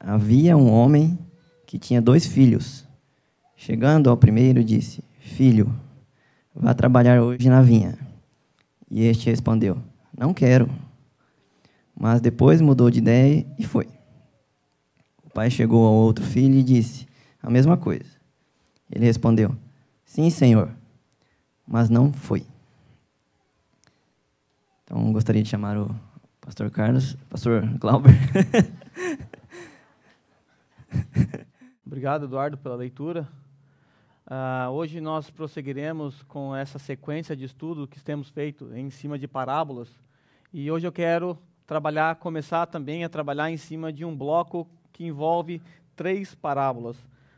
Havia um homem que tinha 2 filhos. Chegando ao primeiro, disse: Filho, vá trabalhar hoje na vinha. E este respondeu: Não quero. Mas depois mudou de ideia e foi. O pai chegou ao outro filho e disse a mesma coisa. Ele respondeu: Sim, senhor. Mas não foi. Então, gostaria de chamar o pastor Carlos, pastor Glauber. Obrigado, Eduardo, pela leitura. Hoje nós prosseguiremos com essa sequência de estudo que temos feito em cima de parábolas. E hoje eu quero começar também a trabalhar em cima de um bloco que envolve 3 parábolas.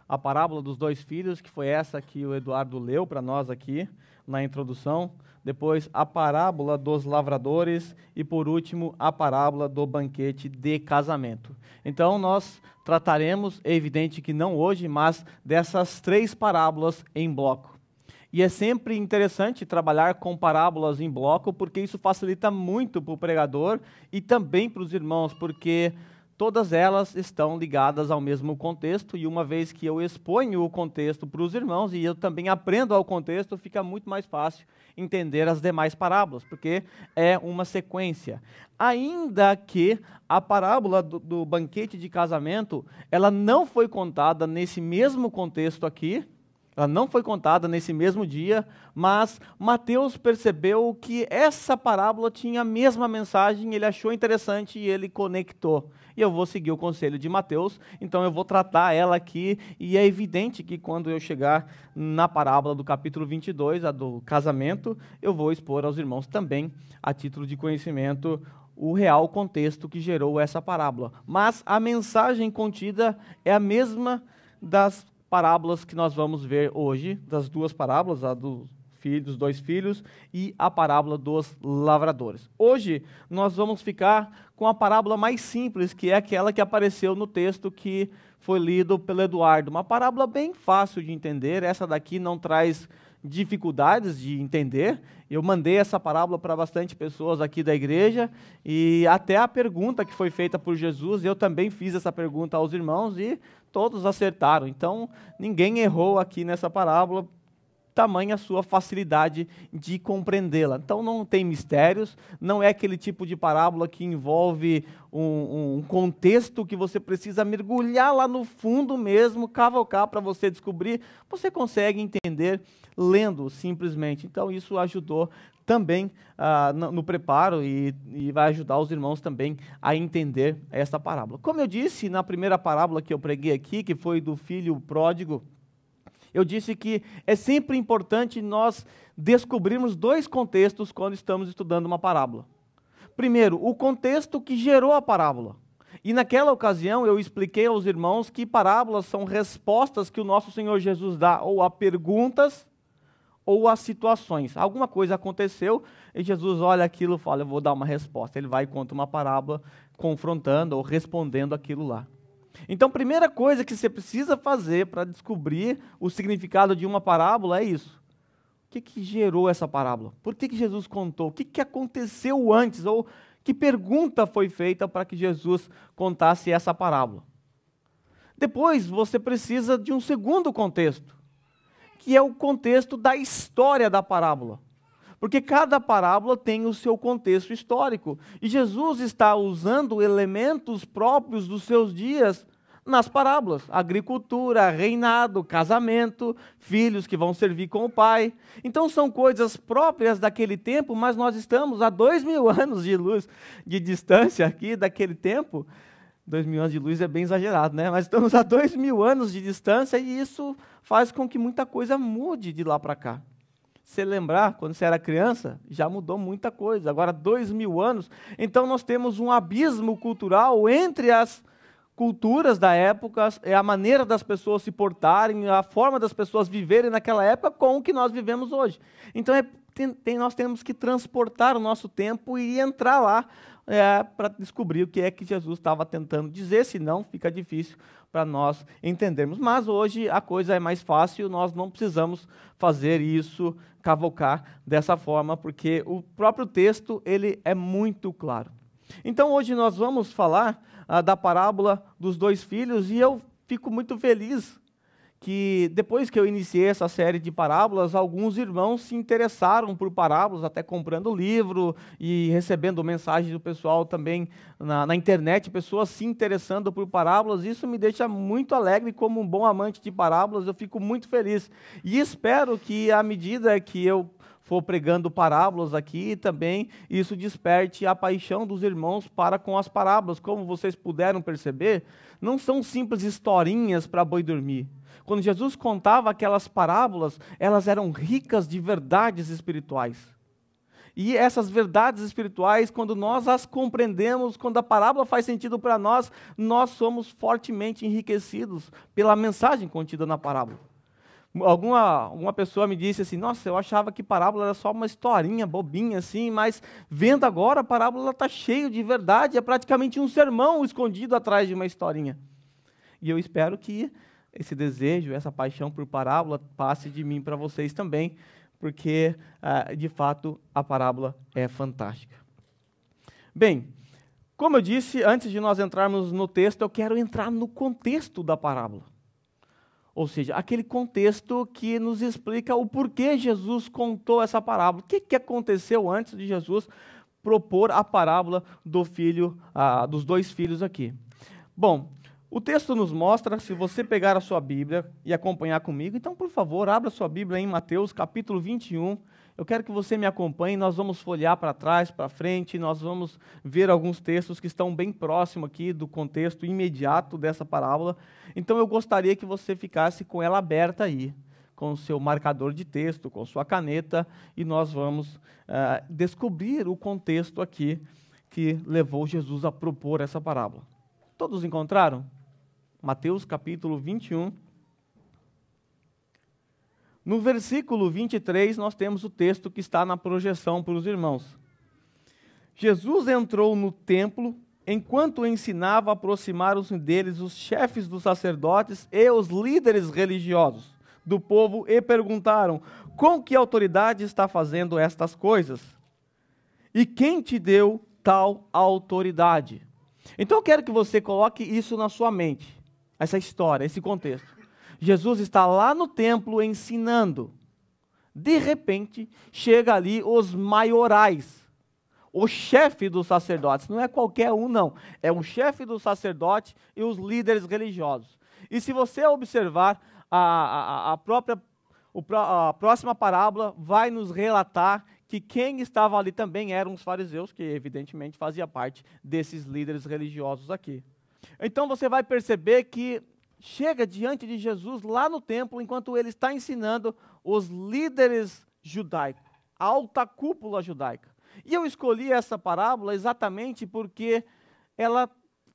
A parábola dos 2 filhos, que foi essa que o Eduardo leu para nós aqui na introdução. Depois, a parábola dos lavradores e, por último, a parábola do banquete de casamento. Então, nós trataremos, é evidente que não hoje, mas dessas 3 parábolas em bloco. E é sempre interessante trabalhar com parábolas em bloco, porque isso facilita muito para o pregador e também para os irmãos, porque todas elas estão ligadas ao mesmo contexto, e uma vez que eu exponho o contexto para os irmãos e eu também aprendo ao contexto, fica muito mais fácil entender as demais parábolas, porque é uma sequência. Ainda que a parábola do banquete de casamento, ela não foi contada nesse mesmo contexto aqui, ela não foi contada nesse mesmo dia, mas Mateus percebeu que essa parábola tinha a mesma mensagem, ele achou interessante e ele conectou. E eu vou seguir o conselho de Mateus, então eu vou tratar ela aqui, e é evidente que quando eu chegar na parábola do capítulo 22, a do casamento, eu vou expor aos irmãos também, a título de conhecimento, o real contexto que gerou essa parábola. Mas a mensagem contida é a mesma das parábolas que nós vamos ver hoje, das 2 parábolas, a dos 2 filhos e a parábola dos lavradores. Hoje nós vamos ficar com a parábola mais simples, que é aquela que apareceu no texto que foi lido pelo Eduardo. Uma parábola bem fácil de entender, essa daqui não traz dificuldades de entender. Eu mandei essa parábola para bastante pessoas aqui da igreja, e até a pergunta que foi feita por Jesus, eu também fiz essa pergunta aos irmãos e todos acertaram. Então, ninguém errou aqui nessa parábola, tamanha a sua facilidade de compreendê-la. Então, não tem mistérios, não é aquele tipo de parábola que envolve um contexto que você precisa mergulhar lá no fundo mesmo, cavocar para você descobrir. Você consegue entender lendo simplesmente. Então, isso ajudou também no preparo e vai ajudar os irmãos também a entender esta parábola. Como eu disse na primeira parábola que eu preguei aqui, que foi do filho pródigo, eu disse que é sempre importante nós descobrirmos 2 contextos quando estamos estudando uma parábola. Primeiro, o contexto que gerou a parábola. E naquela ocasião eu expliquei aos irmãos que parábolas são respostas que o nosso Senhor Jesus dá ou a perguntas ou a situações. Alguma coisa aconteceu e Jesus olha aquilo e fala: eu vou dar uma resposta. Ele vai e conta uma parábola confrontando ou respondendo aquilo lá. Então, a primeira coisa que você precisa fazer para descobrir o significado de uma parábola é isso. O que gerou essa parábola? Por que Jesus contou? O que aconteceu antes? Ou que pergunta foi feita para que Jesus contasse essa parábola? Depois, você precisa de um segundo contexto, que é o contexto da história da parábola. Porque cada parábola tem o seu contexto histórico. E Jesus está usando elementos próprios dos seus dias nas parábolas. Agricultura, reinado, casamento, filhos que vão servir com o pai. Então são coisas próprias daquele tempo, mas nós estamos a 2000 anos de luz de distância aqui daquele tempo. 2000 anos de luz é bem exagerado, né? Mas estamos a 2000 anos de distância e isso faz com que muita coisa mude de lá para cá. Se lembrar, quando você era criança, já mudou muita coisa. Agora, 2000 anos, então nós temos um abismo cultural entre as culturas da época, a maneira das pessoas se portarem, a forma das pessoas viverem naquela época com o que nós vivemos hoje. Então, nós temos que transportar o nosso tempo e entrar lá para descobrir o que é que Jesus estava tentando dizer, senão fica difícil para nós entendermos. Mas hoje a coisa é mais fácil, nós não precisamos fazer isso, cavocar dessa forma, porque o próprio texto ele é muito claro. Então hoje nós vamos falar da parábola dos dois filhos, e eu fico muito feliz que depois que eu iniciei essa série de parábolas, alguns irmãos se interessaram por parábolas, até comprando livro e recebendo mensagens do pessoal também na internet, pessoas se interessando por parábolas. Isso me deixa muito alegre, como um bom amante de parábolas, eu fico muito feliz. E espero que, à medida que eu for pregando parábolas aqui, também isso desperte a paixão dos irmãos para com as parábolas. Como vocês puderam perceber, não são simples historinhas para boi dormir. Quando Jesus contava aquelas parábolas, elas eram ricas de verdades espirituais. E essas verdades espirituais, quando nós as compreendemos, quando a parábola faz sentido para nós, nós somos fortemente enriquecidos pela mensagem contida na parábola. Alguma pessoa me disse assim: nossa, eu achava que parábola era só uma historinha bobinha assim, mas vendo agora a parábola está cheia de verdade, é praticamente um sermão escondido atrás de uma historinha. E eu espero que esse desejo, essa paixão por parábola passe de mim para vocês também, porque de fato a parábola é fantástica. Bem, como eu disse, antes de nós entrarmos no texto, eu quero entrar no contexto da parábola. Ou seja, aquele contexto que nos explica o porquê Jesus contou essa parábola. O que aconteceu antes de Jesus propor a parábola dos dois filhos aqui? Bom, o texto nos mostra, se você pegar a sua Bíblia e acompanhar comigo, então, por favor, abra a sua Bíblia em Mateus, capítulo 21. Eu quero que você me acompanhe, nós vamos folhear para trás, para frente, nós vamos ver alguns textos que estão bem próximos aqui do contexto imediato dessa parábola. Então, eu gostaria que você ficasse com ela aberta aí, com o seu marcador de texto, com sua caneta, e nós vamos descobrir o contexto aqui que levou Jesus a propor essa parábola. Todos encontraram? Mateus capítulo 21. No versículo 23, nós temos o texto que está na projeção para os irmãos. Jesus entrou no templo, enquanto ensinava, aproximaram-se deles os chefes dos sacerdotes e os líderes religiosos do povo e perguntaram: com que autoridade está fazendo estas coisas? E quem te deu tal autoridade? Então eu quero que você coloque isso na sua mente, essa história, esse contexto. Jesus está lá no templo ensinando. De repente, chega ali os maiorais, o chefe dos sacerdotes. Não é qualquer um, não. É o chefe dos sacerdotes e os líderes religiosos. E se você observar, a próxima parábola vai nos relatar que quem estava ali também eram os fariseus, que evidentemente fazia parte desses líderes religiosos aqui. Então você vai perceber que chega diante de Jesus lá no templo, enquanto ele está ensinando os líderes judaicos, a alta cúpula judaica. E eu escolhi essa parábola exatamente porque ela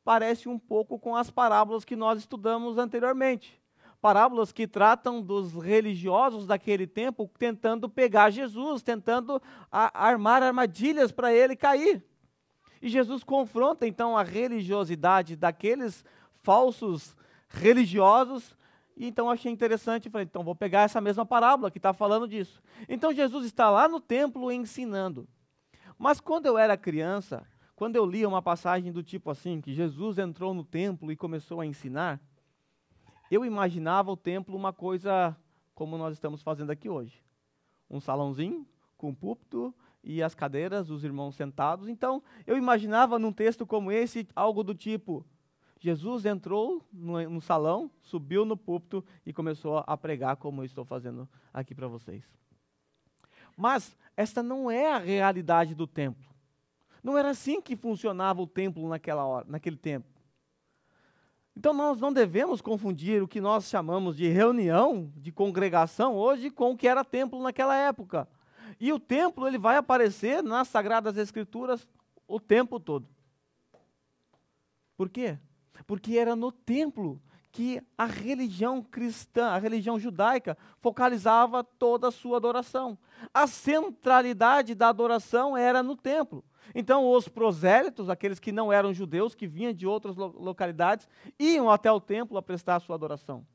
parece um pouco com as parábolas que nós estudamos anteriormente. Parábolas que tratam dos religiosos daquele tempo tentando pegar Jesus, tentando armar armadilhas para ele cair. E Jesus confronta então a religiosidade daqueles falsos religiosos, e então eu achei interessante, falei, então vou pegar essa mesma parábola que está falando disso. Então Jesus está lá no templo ensinando. Mas quando eu era criança, quando eu lia uma passagem do tipo assim, que Jesus entrou no templo e começou a ensinar, eu imaginava o templo uma coisa como nós estamos fazendo aqui hoje. Um salãozinho com um púlpito e as cadeiras, os irmãos sentados. Então, eu imaginava num texto como esse, algo do tipo: Jesus entrou no salão, subiu no púlpito e começou a pregar como eu estou fazendo aqui para vocês. Mas esta não é a realidade do templo. Não era assim que funcionava o templo naquele tempo. Então nós não devemos confundir o que nós chamamos de reunião, de congregação hoje, com o que era templo naquela época. E o templo ele vai aparecer nas Sagradas Escrituras o tempo todo. Por quê? Porque era no templo que a religião cristã, a religião judaica, focalizava toda a sua adoração. A centralidade da adoração era no templo. Então, os prosélitos, aqueles que não eram judeus, que vinham de outras localidades, iam até o templo a prestar a sua adoração.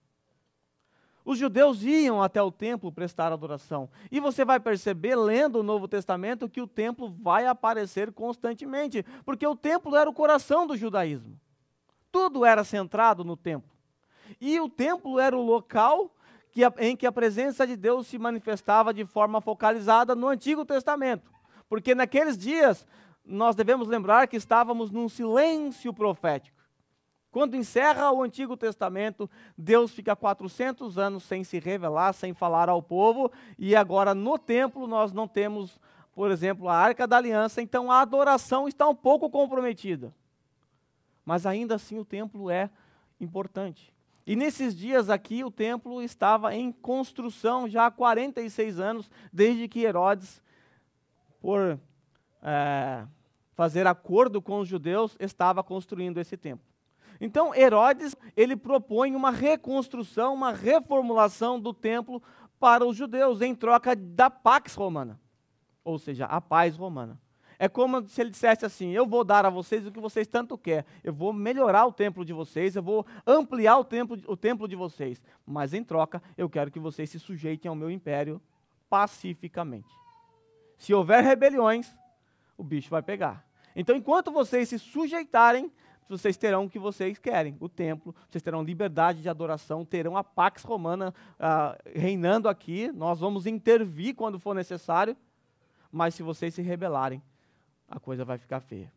Os judeus iam até o templo prestar adoração. E você vai perceber, lendo o Novo Testamento, que o templo vai aparecer constantemente, porque o templo era o coração do judaísmo. Tudo era centrado no templo. E o templo era o local em que a presença de Deus se manifestava de forma focalizada no Antigo Testamento. Porque naqueles dias, nós devemos lembrar que estávamos num silêncio profético. Quando encerra o Antigo Testamento, Deus fica 400 anos sem se revelar, sem falar ao povo, e agora no templo nós não temos, por exemplo, a Arca da Aliança, então a adoração está um pouco comprometida. Mas ainda assim o templo é importante. E nesses dias aqui o templo estava em construção já há 46 anos, desde que Herodes, por fazer acordo com os judeus, estava construindo esse templo. Então Herodes, ele propõe uma reconstrução, uma reformulação do templo para os judeus, em troca da Pax Romana, ou seja, a paz romana. É como se ele dissesse assim: eu vou dar a vocês o que vocês tanto querem, eu vou melhorar o templo de vocês, eu vou ampliar o templo de vocês, mas em troca eu quero que vocês se sujeitem ao meu império pacificamente. Se houver rebeliões, o bicho vai pegar. Então, enquanto vocês se sujeitarem, vocês terão o que vocês querem, o templo, vocês terão liberdade de adoração, terão a Pax Romana reinando aqui, nós vamos intervir quando for necessário, mas se vocês se rebelarem, a coisa vai ficar feia.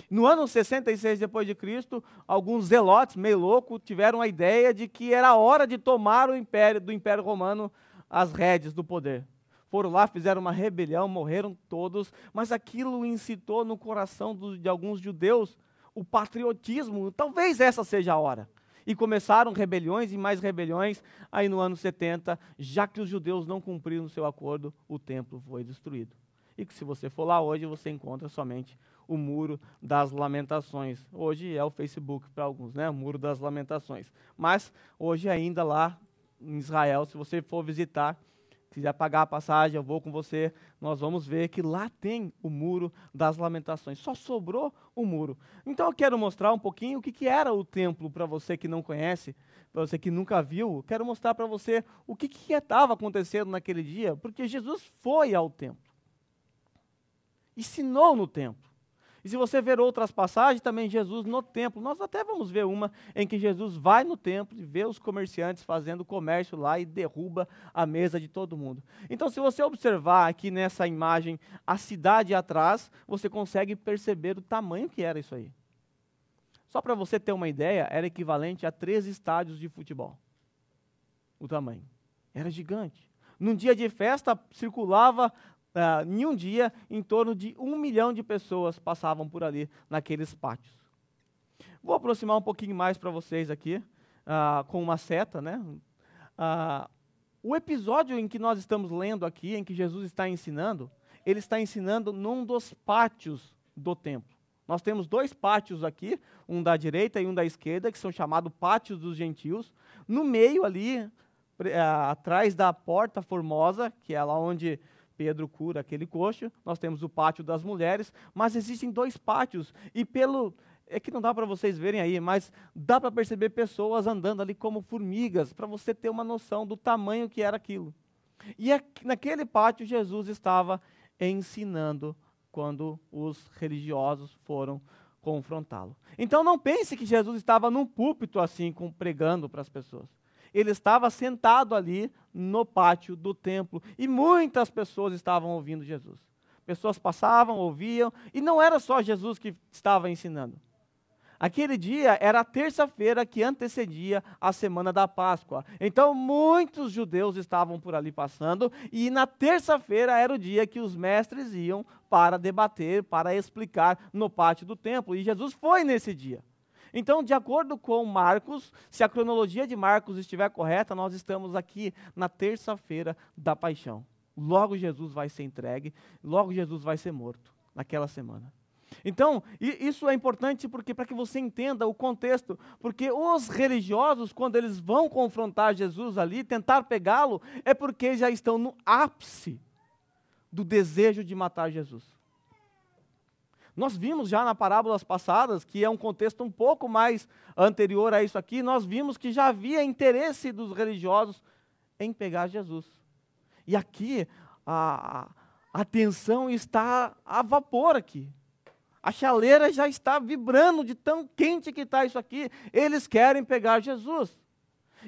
No ano 66 depois de Cristo, alguns zelotes, meio loucos, tiveram a ideia de que era hora de tomar do Império Romano as rédeas do poder. Foram lá, fizeram uma rebelião, morreram todos, mas aquilo incitou no coração de alguns judeus o patriotismo. Talvez essa seja a hora. E começaram rebeliões e mais rebeliões. Aí no ano 70, já que os judeus não cumpriram o seu acordo, o templo foi destruído. E que se você for lá hoje, você encontra somente o Muro das Lamentações. Hoje é o Facebook para alguns, né? O Muro das Lamentações. Mas hoje ainda lá em Israel, se você for visitar, quiser pagar a passagem, eu vou com você, nós vamos ver que lá tem o Muro das Lamentações. Só sobrou o muro. Então eu quero mostrar um pouquinho o que era o templo para você que não conhece, para você que nunca viu. Quero mostrar para você o que estava acontecendo naquele dia, porque Jesus foi ao templo. Ensinou no templo. E se você ver outras passagens, também Jesus no templo. Nós até vamos ver uma em que Jesus vai no templo e vê os comerciantes fazendo comércio lá e derruba a mesa de todo mundo. Então, se você observar aqui nessa imagem a cidade atrás, você consegue perceber o tamanho que era isso aí. Só para você ter uma ideia, era equivalente a 3 estádios de futebol. O tamanho. Era gigante. Num dia de festa, circulava... em um dia, em torno de 1 milhão de pessoas passavam por ali, naqueles pátios. Vou aproximar um pouquinho mais para vocês aqui, com uma seta, né? O episódio em que nós estamos lendo aqui, em que Jesus está ensinando, ele está ensinando num dos pátios do templo. Nós temos 2 pátios aqui, um da direita e um da esquerda, que são chamados pátios dos gentios. No meio ali, atrás da porta formosa, que é lá onde Pedro cura aquele coxo, nós temos o pátio das mulheres, mas existem 2 pátios, e é que não dá para vocês verem aí, mas dá para perceber pessoas andando ali como formigas, para você ter uma noção do tamanho que era aquilo. E naquele pátio Jesus estava ensinando quando os religiosos foram confrontá-lo. Então não pense que Jesus estava num púlpito assim, pregando para as pessoas. Ele estava sentado ali no pátio do templo e muitas pessoas estavam ouvindo Jesus. Pessoas passavam, ouviam, e não era só Jesus que estava ensinando. Aquele dia era a terça-feira que antecedia a semana da Páscoa. Então muitos judeus estavam por ali passando, e na terça-feira era o dia que os mestres iam para debater, para explicar no pátio do templo, e Jesus foi nesse dia. Então, de acordo com Marcos, se a cronologia de Marcos estiver correta, nós estamos aqui na terça-feira da paixão. Logo Jesus vai ser entregue, logo Jesus vai ser morto, naquela semana. Então, isso é importante para que você entenda o contexto, porque os religiosos, quando eles vão confrontar Jesus ali, tentar pegá-lo, é porque já estão no ápice do desejo de matar Jesus. Nós vimos já na parábolas passadas, que é um contexto um pouco mais anterior a isso aqui, nós vimos que já havia interesse dos religiosos em pegar Jesus. E aqui, a tensão está a vapor aqui. A chaleira já está vibrando de tão quente que está isso aqui. Eles querem pegar Jesus.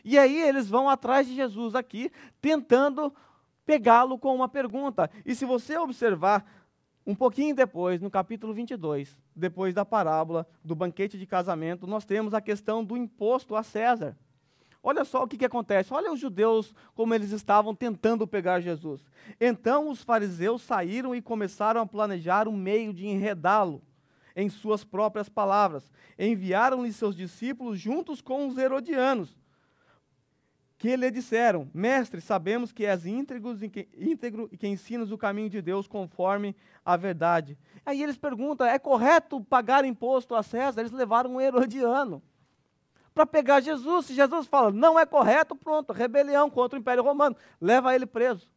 E aí eles vão atrás de Jesus aqui, tentando pegá-lo com uma pergunta. E se você observar um pouquinho depois, no capítulo 22, depois da parábola do banquete de casamento, nós temos a questão do imposto a César. Olha só o que acontece. Olha os judeus como eles estavam tentando pegar Jesus. Então os fariseus saíram e começaram a planejar um meio de enredá-lo, em suas próprias palavras. Enviaram-lhe seus discípulos juntos com os herodianos, que lhe disseram: Mestre, sabemos que és íntegro e que ensinas o caminho de Deus conforme a verdade. Aí eles perguntam: é correto pagar imposto a César? Eles levaram um herodiano para pegar Jesus. Se Jesus fala, não é correto, pronto, rebelião contra o Império Romano, leva ele preso.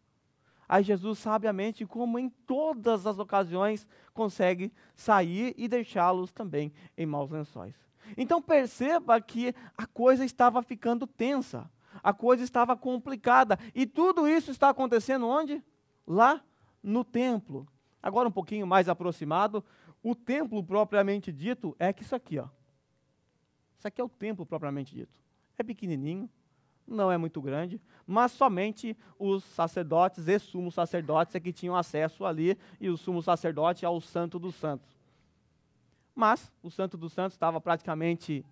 Aí Jesus, sabiamente, como em todas as ocasiões, consegue sair e deixá-los também em maus lençóis. Então perceba que a coisa estava ficando tensa, a coisa estava complicada, e tudo isso está acontecendo onde? Lá no templo. Agora um pouquinho mais aproximado, o templo propriamente dito é que isso aqui, ó. Isso aqui é o templo propriamente dito. É pequenininho, não é muito grande, mas somente os sacerdotes e sumos sacerdotes é que tinham acesso ali, e o sumo sacerdote ao Santo dos Santos. Mas o Santo dos Santos estava praticamente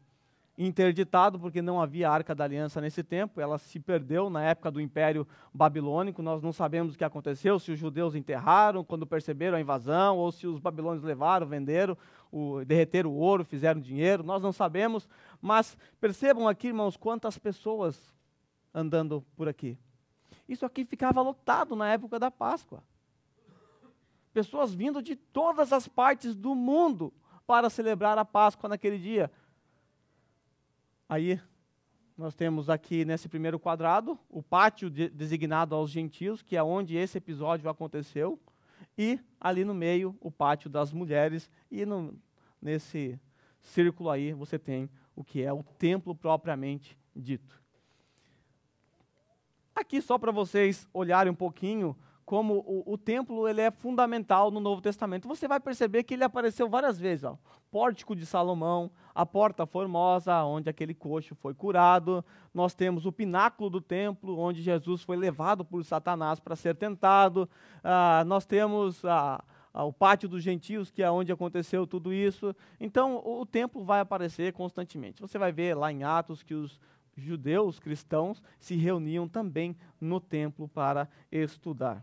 interditado, porque não havia Arca da Aliança nesse tempo, ela se perdeu na época do Império Babilônico, nós não sabemos o que aconteceu, se os judeus enterraram quando perceberam a invasão, ou se os babilônios levaram, venderam, derreteram o ouro, fizeram dinheiro, nós não sabemos, mas percebam aqui, irmãos, quantas pessoas andando por aqui. Isso aqui ficava lotado na época da Páscoa. Pessoas vindo de todas as partes do mundo para celebrar a Páscoa naquele dia. Aí, nós temos aqui nesse primeiro quadrado, o pátio designado aos gentios, que é onde esse episódio aconteceu, e ali no meio, o pátio das mulheres, e nesse círculo aí você tem o que é o templo propriamente dito. Aqui só para vocês olharem um pouquinho como o templo ele é fundamental no Novo Testamento. Você vai perceber que ele apareceu várias vezes. Ó. Pórtico de Salomão, a Porta Formosa, onde aquele coxo foi curado. Nós temos o pináculo do templo, onde Jesus foi levado por Satanás para ser tentado. Nós temos o pátio dos gentios, que é onde aconteceu tudo isso. Então, o templo vai aparecer constantemente. Você vai ver lá em Atos que os judeus cristãos se reuniam também no templo para estudar.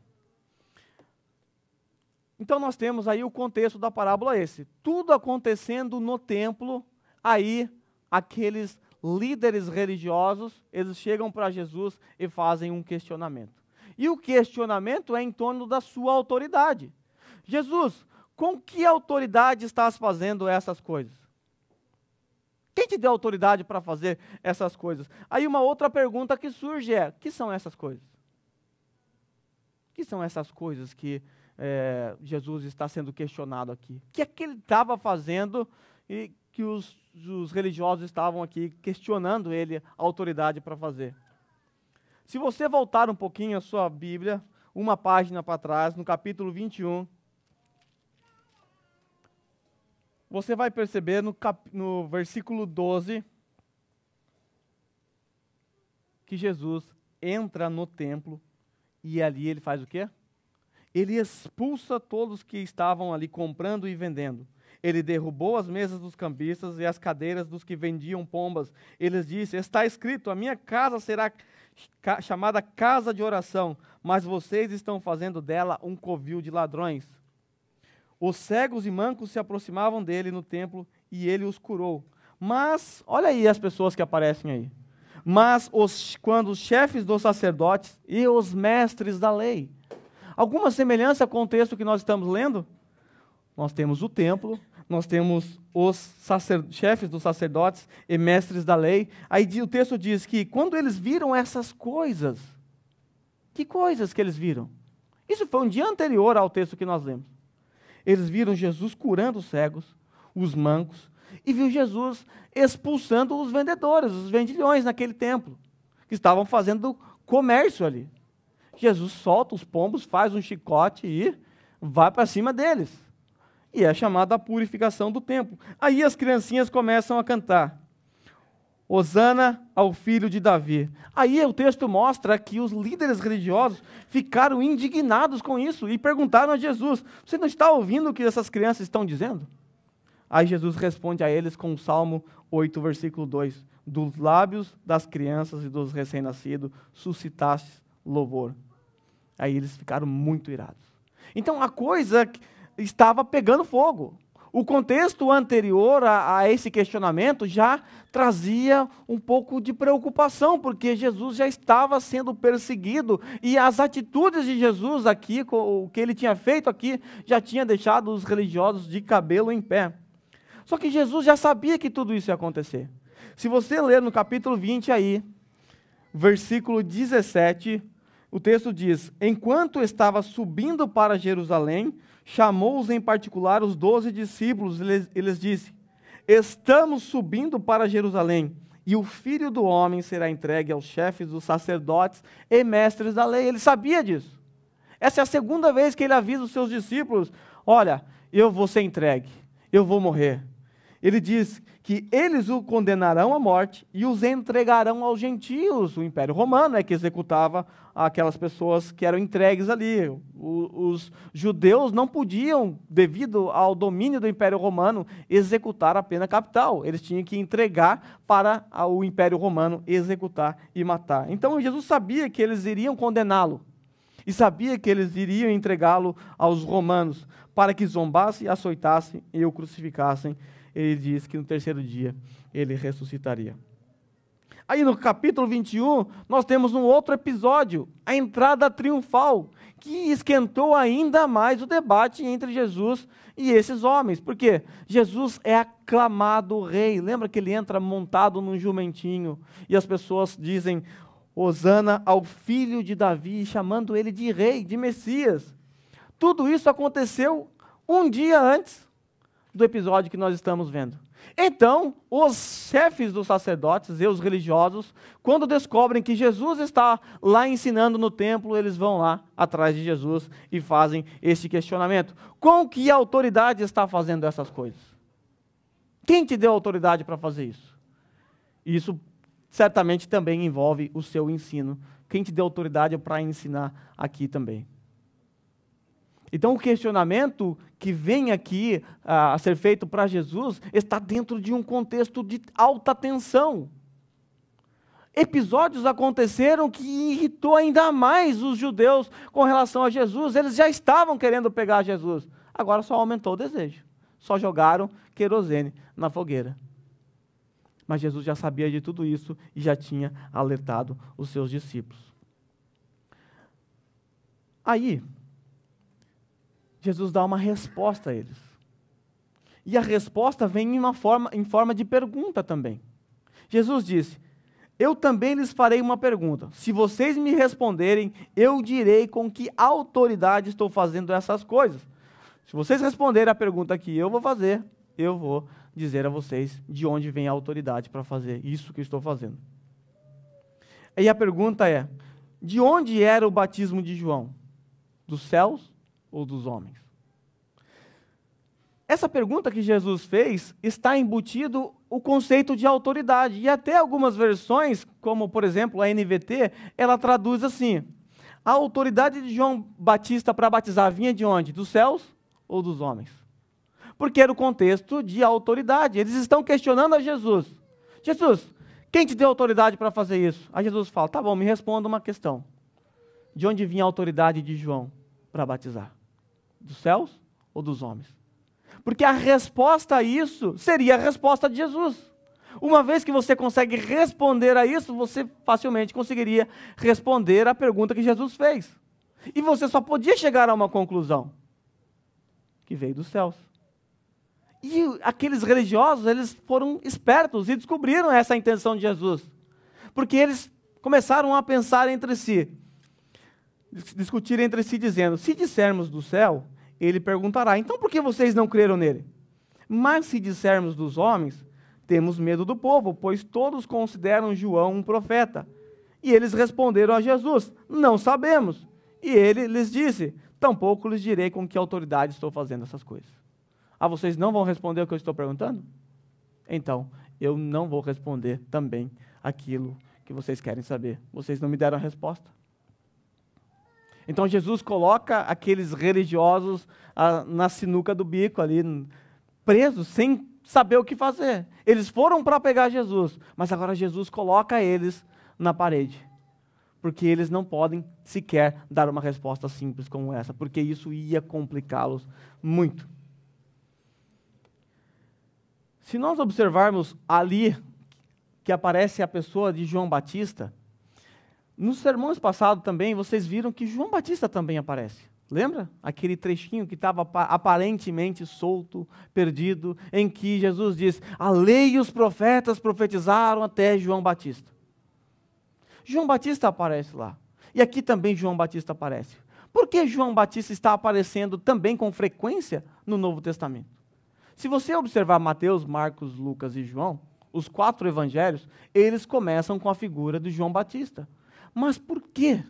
Então nós temos aí o contexto da parábola esse. Tudo acontecendo no templo, aí aqueles líderes religiosos, eles chegam para Jesus e fazem um questionamento. E o questionamento é em torno da sua autoridade. Jesus, com que autoridade estás fazendo essas coisas? Quem te deu autoridade para fazer essas coisas? Aí uma outra pergunta que surge é, o que são essas coisas? O que são essas coisas que Jesus está sendo questionado aqui? O que é que ele estava fazendo e que os religiosos estavam aqui questionando ele, a autoridade para fazer? Se você voltar um pouquinho a sua Bíblia, uma página para trás, no capítulo 21, você vai perceber no versículo 12 que Jesus entra no templo e ali ele faz o quê? Ele expulsa todos que estavam ali comprando e vendendo. Ele derrubou as mesas dos cambistas e as cadeiras dos que vendiam pombas. Ele disse, está escrito, a minha casa será chamada casa de oração, mas vocês estão fazendo dela um covil de ladrões. Os cegos e mancos se aproximavam dele no templo e ele os curou. Mas, olha aí as pessoas que aparecem aí. Mas quando os chefes dos sacerdotes e os mestres da lei. Alguma semelhança com o texto que nós estamos lendo? Nós temos o templo, nós temos os chefes dos sacerdotes e mestres da lei. Aí o texto diz que quando eles viram essas coisas, que coisas que eles viram? Isso foi um dia anterior ao texto que nós lemos. Eles viram Jesus curando os cegos, os mancos, e viu Jesus expulsando os vendedores, os vendilhões naquele templo, que estavam fazendo comércio ali. Jesus solta os pombos, faz um chicote e vai para cima deles. E é chamada a purificação do templo. Aí as criancinhas começam a cantar: Hosana ao filho de Davi. Aí o texto mostra que os líderes religiosos ficaram indignados com isso e perguntaram a Jesus: você não está ouvindo o que essas crianças estão dizendo? Aí Jesus responde a eles com o Salmo 8, versículo 2: dos lábios das crianças e dos recém-nascidos suscitaste louvor. Aí eles ficaram muito irados. Então a coisa estava pegando fogo. O contexto anterior a esse questionamento já trazia um pouco de preocupação, porque Jesus já estava sendo perseguido e as atitudes de Jesus aqui, o que ele tinha feito aqui, já tinha deixado os religiosos de cabelo em pé. Só que Jesus já sabia que tudo isso ia acontecer. Se você ler no capítulo 20 aí, versículo 17, o texto diz: enquanto estava subindo para Jerusalém, chamou-os em particular os 12 discípulos e lhes disse: estamos subindo para Jerusalém, e o Filho do Homem será entregue aos chefes dos sacerdotes e mestres da lei. Ele sabia disso. Essa é a segunda vez que ele avisa os seus discípulos: olha, eu vou ser entregue, eu vou morrer. Ele diz que eles o condenarão à morte e os entregarão aos gentios. O Império Romano é que executava aquelas pessoas que eram entregues ali. Os judeus não podiam, devido ao domínio do Império Romano, executar a pena capital. Eles tinham que entregar para o Império Romano executar e matar. Então Jesus sabia que eles iriam condená-lo e sabia que eles iriam entregá-lo aos romanos para que zombassem, açoitassem e o crucificassem. Ele diz que no terceiro dia ele ressuscitaria. Aí no capítulo 21, nós temos um outro episódio, a entrada triunfal, que esquentou ainda mais o debate entre Jesus e esses homens. Porque Jesus é aclamado rei. Lembra que ele entra montado num jumentinho e as pessoas dizem: Hosana ao filho de Davi, chamando ele de rei, de Messias. Tudo isso aconteceu um dia antes do episódio que nós estamos vendo. Então, os chefes dos sacerdotes e os religiosos, quando descobrem que Jesus está lá ensinando no templo, eles vão lá atrás de Jesus e fazem esse questionamento: com que autoridade está fazendo essas coisas? Quem te deu autoridade para fazer isso? Isso certamente também envolve o seu ensino. Quem te deu autoridade para ensinar aqui também? Então, o questionamento que vem aqui a ser feito para Jesus está dentro de um contexto de alta tensão. Episódios aconteceram que irritou ainda mais os judeus com relação a Jesus. Eles já estavam querendo pegar Jesus. Agora só aumentou o desejo. Só jogaram querosene na fogueira. Mas Jesus já sabia de tudo isso e já tinha alertado os seus discípulos. Aí, Jesus dá uma resposta a eles. E a resposta vem em forma de pergunta também. Jesus disse: eu também lhes farei uma pergunta. Se vocês me responderem, eu direi com que autoridade estou fazendo essas coisas. Se vocês responderem a pergunta que eu vou fazer, eu vou dizer a vocês de onde vem a autoridade para fazer isso que estou fazendo. E a pergunta é: de onde era o batismo de João? Dos céus ou dos homens? Essa pergunta que Jesus fez está embutido o conceito de autoridade. E até algumas versões, como por exemplo a NVT, ela traduz assim: a autoridade de João Batista para batizar vinha de onde? Dos céus ou dos homens? Porque era o contexto de autoridade. Eles estão questionando a Jesus: Jesus, quem te deu autoridade para fazer isso? Aí Jesus fala: tá bom, me responda uma questão. De onde vinha a autoridade de João para batizar? Dos céus ou dos homens? Porque a resposta a isso seria a resposta de Jesus. Uma vez que você consegue responder a isso, você facilmente conseguiria responder a pergunta que Jesus fez. E você só podia chegar a uma conclusão: que veio dos céus. E aqueles religiosos, eles foram espertos e descobriram essa intenção de Jesus. Porque eles começaram a pensar entre si, discutir entre si, dizendo: se dissermos do céu, ele perguntará: então por que vocês não creram nele? Mas se dissermos dos homens, temos medo do povo, pois todos consideram João um profeta. E eles responderam a Jesus: não sabemos. E ele lhes disse: tampouco lhes direi com que autoridade estou fazendo essas coisas. Ah, vocês não vão responder o que eu estou perguntando? Então, eu não vou responder também aquilo que vocês querem saber. Vocês não me deram a resposta. Então Jesus coloca aqueles religiosos na sinuca do bico ali, presos, sem saber o que fazer. Eles foram para pegar Jesus, mas agora Jesus coloca eles na parede, porque eles não podem sequer dar uma resposta simples como essa, porque isso ia complicá-los muito. Se nós observarmos ali que aparece a pessoa de João Batista, nos sermões passados também, vocês viram que João Batista também aparece. Lembra? Aquele trechinho que estava aparentemente solto, perdido, em que Jesus diz: a lei e os profetas profetizaram até João Batista. João Batista aparece lá. E aqui também João Batista aparece. Por que João Batista está aparecendo também com frequência no Novo Testamento? Se você observar Mateus, Marcos, Lucas e João, os 4 evangelhos, eles começam com a figura de João Batista. Mas por quê?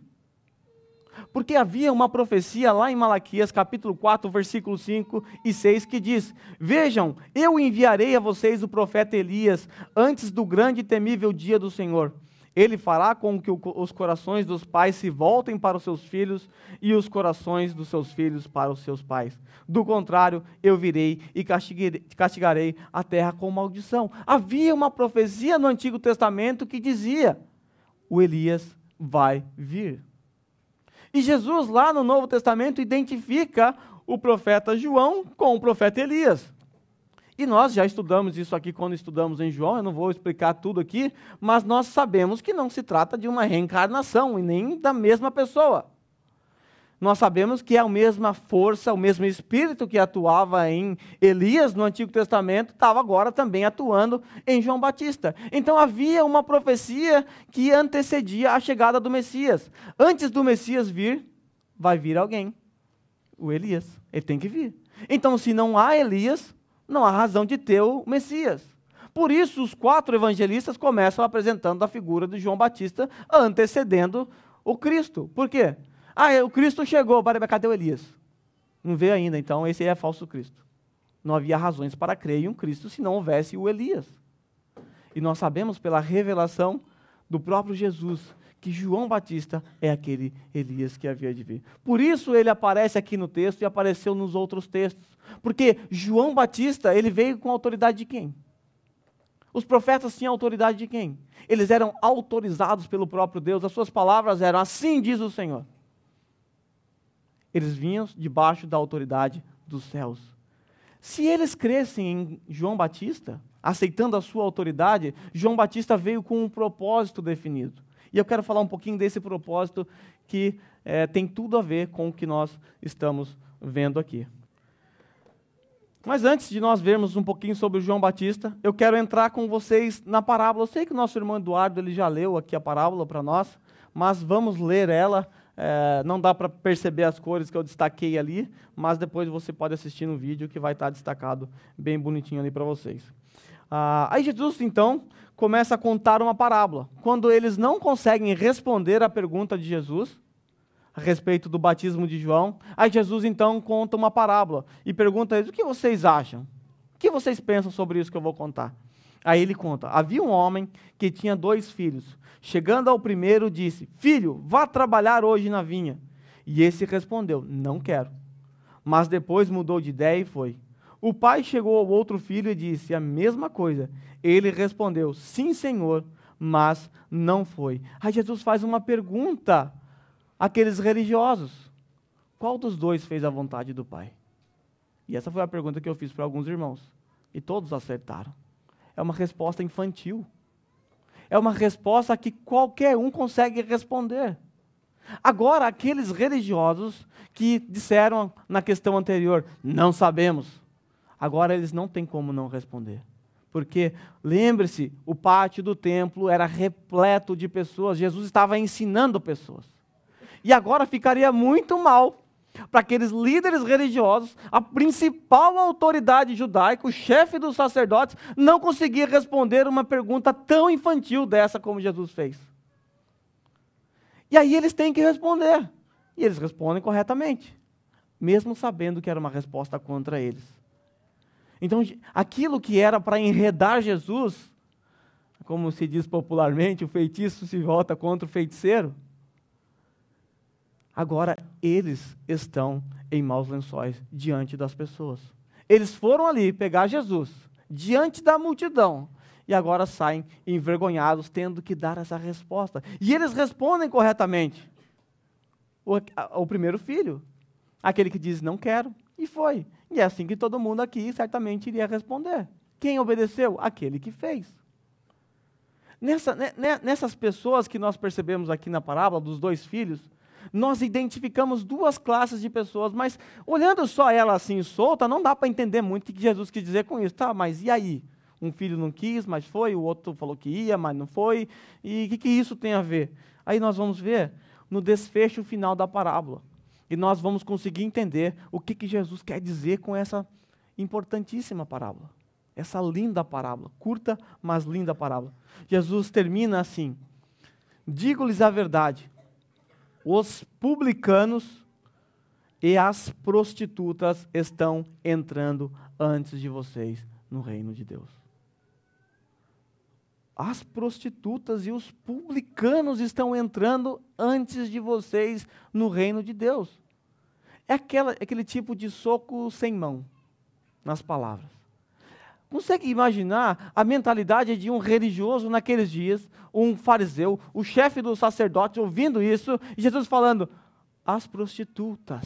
Porque havia uma profecia lá em Malaquias, capítulo 4, versículos 5 e 6, que diz: vejam, eu enviarei a vocês o profeta Elias, antes do grande e temível dia do Senhor. Ele fará com que os corações dos pais se voltem para os seus filhos e os corações dos seus filhos para os seus pais. Do contrário, eu virei e castigarei a terra com maldição. Havia uma profecia no Antigo Testamento que dizia: o Elias vai vir. E Jesus, lá no Novo Testamento, identifica o profeta João com o profeta Elias. E nós já estudamos isso aqui quando estudamos em João, eu não vou explicar tudo aqui, mas nós sabemos que não se trata de uma reencarnação e nem da mesma pessoa. Nós sabemos que é a mesma força, o mesmo espírito que atuava em Elias no Antigo Testamento, estava agora também atuando em João Batista. Então havia uma profecia que antecedia a chegada do Messias. Antes do Messias vir, vai vir alguém, o Elias. Ele tem que vir. Então, se não há Elias, não há razão de ter o Messias. Por isso, os 4 evangelistas começam apresentando a figura de João Batista, antecedendo o Cristo. Por quê? O Cristo chegou, cadê o Elias? Não veio ainda, então esse aí é falso Cristo. Não havia razões para crer em um Cristo se não houvesse o Elias. E nós sabemos pela revelação do próprio Jesus que João Batista é aquele Elias que havia de vir. Por isso ele aparece aqui no texto e apareceu nos outros textos. Porque João Batista, ele veio com a autoridade de quem? Os profetas tinham autoridade de quem? Eles eram autorizados pelo próprio Deus, as suas palavras eram: assim diz o Senhor. Eles vinham debaixo da autoridade dos céus. Se eles crescem em João Batista, aceitando a sua autoridade, João Batista veio com um propósito definido. E eu quero falar um pouquinho desse propósito que tem tudo a ver com o que nós estamos vendo aqui. Mas antes de nós vermos um pouquinho sobre João Batista, eu quero entrar com vocês na parábola. Eu sei que o nosso irmão Eduardo ele já leu aqui a parábola para nós, mas vamos ler ela. Não dá para perceber as cores que eu destaquei ali, mas depois você pode assistir no vídeo que vai estar destacado bem bonitinho ali para vocês. Aí Jesus, então, começa a contar uma parábola. Quando eles não conseguem responder à pergunta de Jesus a respeito do batismo de João, aí Jesus, então, conta uma parábola e pergunta a eles: o que vocês acham? O que vocês pensam sobre isso que eu vou contar? Aí ele conta: havia um homem que tinha 2 filhos. Chegando ao primeiro, disse: filho, vá trabalhar hoje na vinha. E esse respondeu: não quero. Mas depois mudou de ideia e foi. O pai chegou ao outro filho e disse a mesma coisa. Ele respondeu: sim, Senhor, mas não foi. Aí Jesus faz uma pergunta àqueles religiosos: qual dos 2 fez a vontade do pai? E essa foi a pergunta que eu fiz para alguns irmãos. E todos acertaram. É uma resposta infantil. É uma resposta que qualquer um consegue responder. Agora, aqueles religiosos que disseram na questão anterior: não sabemos. Agora eles não têm como não responder. Porque, lembre-se, o pátio do templo era repleto de pessoas. Jesus estava ensinando pessoas. E agora ficaria muito mal para aqueles líderes religiosos, a principal autoridade judaica, o chefe dos sacerdotes, não conseguia responder uma pergunta tão infantil dessa como Jesus fez. E aí eles têm que responder. E eles respondem corretamente, mesmo sabendo que era uma resposta contra eles. Então, aquilo que era para enredar Jesus, como se diz popularmente, o feitiço se volta contra o feiticeiro. Agora, eles estão em maus lençóis diante das pessoas. Eles foram ali pegar Jesus, diante da multidão, e agora saem envergonhados, tendo que dar essa resposta. E eles respondem corretamente. O primeiro filho, aquele que diz, não quero, e foi. E é assim que todo mundo aqui certamente iria responder. Quem obedeceu? Aquele que fez. Nessas pessoas que nós percebemos aqui na parábola dos dois filhos, nós identificamos duas classes de pessoas, mas olhando só ela assim solta, não dá para entender muito o que Jesus quis dizer com isso. Tá, mas e aí? Um filho não quis, mas foi, o outro falou que ia, mas não foi. E o que isso tem a ver? Aí nós vamos ver no desfecho final da parábola. E nós vamos conseguir entender o que Jesus quer dizer com essa importantíssima parábola. Essa linda parábola, curta, mas linda parábola. Jesus termina assim: digo-lhes a verdade, os publicanos e as prostitutas estão entrando antes de vocês no reino de Deus. As prostitutas e os publicanos estão entrando antes de vocês no reino de Deus. É aquele tipo de soco sem mão nas palavras. Consegue imaginar a mentalidade de um religioso naqueles dias, um fariseu, o chefe dos sacerdotes ouvindo isso, e Jesus falando, as prostitutas.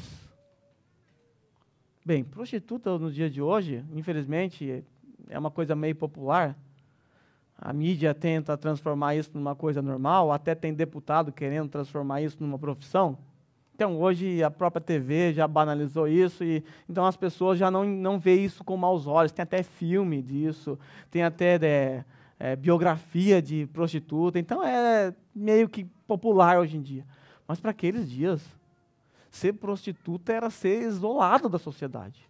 Bem, prostituta no dia de hoje, infelizmente, é uma coisa meio popular. A mídia tenta transformar isso numa coisa normal, até tem deputado querendo transformar isso numa profissão. Então, hoje, a própria TV já banalizou isso, e então as pessoas já não veem isso com maus olhos. Tem até filme disso, tem até biografia de prostituta. Então, é meio que popular hoje em dia. Mas, para aqueles dias, ser prostituta era ser isolado da sociedade.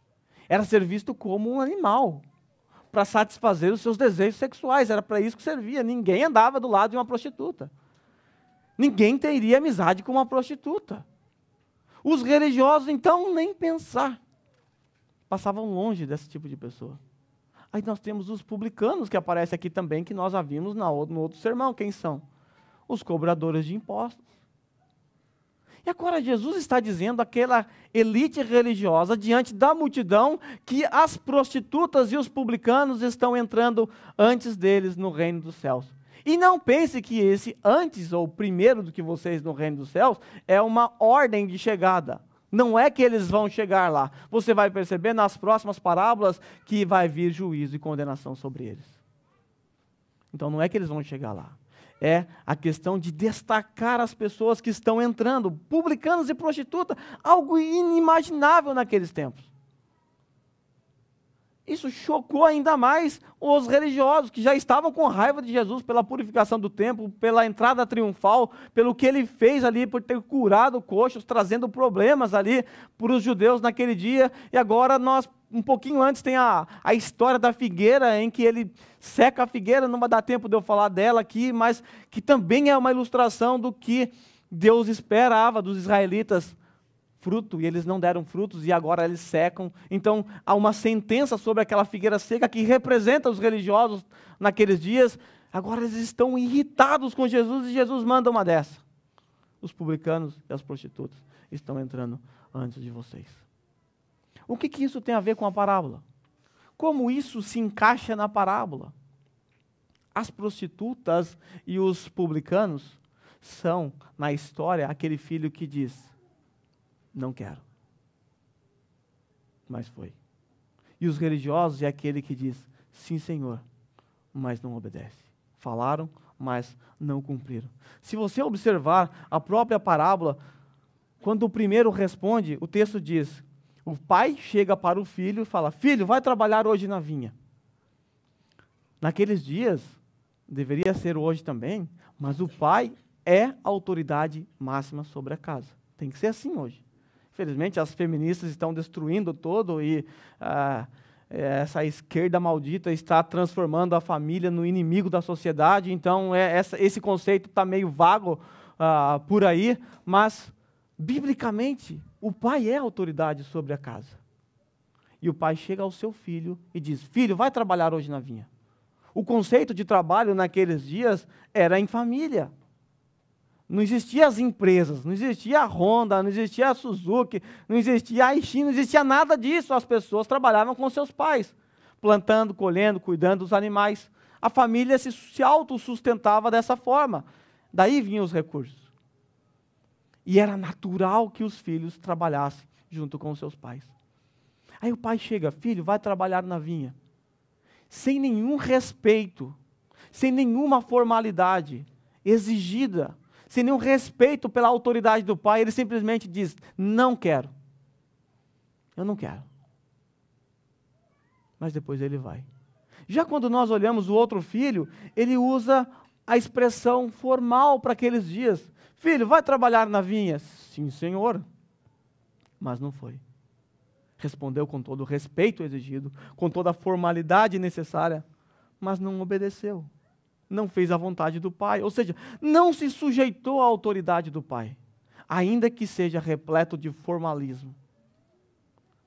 Era ser visto como um animal, para satisfazer os seus desejos sexuais. Era para isso que servia. Ninguém andava do lado de uma prostituta. Ninguém teria amizade com uma prostituta. Os religiosos, então, nem pensar. Passavam longe desse tipo de pessoa. Aí nós temos os publicanos, que aparecem aqui também, que nós já vimos no outro sermão. Quem são? Os cobradores de impostos. E agora Jesus está dizendo àquela elite religiosa, diante da multidão, que as prostitutas e os publicanos estão entrando antes deles no reino dos céus. E não pense que esse antes ou primeiro do que vocês no reino dos céus é uma ordem de chegada. Não é que eles vão chegar lá. Você vai perceber nas próximas parábolas que vai vir juízo e condenação sobre eles. Então não é que eles vão chegar lá. É a questão de destacar as pessoas que estão entrando, publicanos e prostitutas, algo inimaginável naqueles tempos. Isso chocou ainda mais os religiosos, que já estavam com raiva de Jesus pela purificação do templo, pela entrada triunfal, pelo que ele fez ali, por ter curado coxos, trazendo problemas ali para os judeus naquele dia. E agora nós, um pouquinho antes, tem a história da figueira, em que ele seca a figueira. Não vai dar tempo de eu falar dela aqui, mas que também é uma ilustração do que Deus esperava dos israelitas, fruto, e eles não deram frutos, e agora eles secam. Então, há uma sentença sobre aquela figueira seca que representa os religiosos naqueles dias. Agora eles estão irritados com Jesus, e Jesus manda uma dessa. Os publicanos e as prostitutas estão entrando antes de vocês. O que isso tem a ver com a parábola? Como isso se encaixa na parábola? As prostitutas e os publicanos são, na história, aquele filho que diz, não quero. Mas foi. E os religiosos é aquele que diz, sim, Senhor, mas não obedece. Falaram, mas não cumpriram. Se você observar a própria parábola, quando o primeiro responde, o texto diz, o pai chega para o filho e fala, filho, vai trabalhar hoje na vinha. Naqueles dias, deveria ser hoje também, mas o pai é a autoridade máxima sobre a casa. Tem que ser assim hoje. Infelizmente, as feministas estão destruindo todo e essa esquerda maldita está transformando a família no inimigo da sociedade, então esse conceito está meio vago por aí, mas, biblicamente, o pai é autoridade sobre a casa. E o pai chega ao seu filho e diz: filho, vai trabalhar hoje na vinha. O conceito de trabalho naqueles dias era em família. Não existia as empresas, não existia a Honda, não existia a Suzuki, não existia a Aichi, não existia nada disso. As pessoas trabalhavam com seus pais, plantando, colhendo, cuidando dos animais. A família se autossustentava dessa forma. Daí vinham os recursos. E era natural que os filhos trabalhassem junto com os seus pais. Aí o pai chega: filho, vai trabalhar na vinha. Sem nenhum respeito, sem nenhuma formalidade exigida, sem nenhum respeito pela autoridade do pai, ele simplesmente diz: não quero. Eu não quero. Mas depois ele vai. Já quando nós olhamos o outro filho, ele usa a expressão formal para aqueles dias: filho, vai trabalhar na vinha? Sim, senhor. Mas não foi. Respondeu com todo o respeito exigido, com toda a formalidade necessária, mas não obedeceu. Não fez a vontade do pai, ou seja, não se sujeitou à autoridade do pai, ainda que seja repleto de formalismo.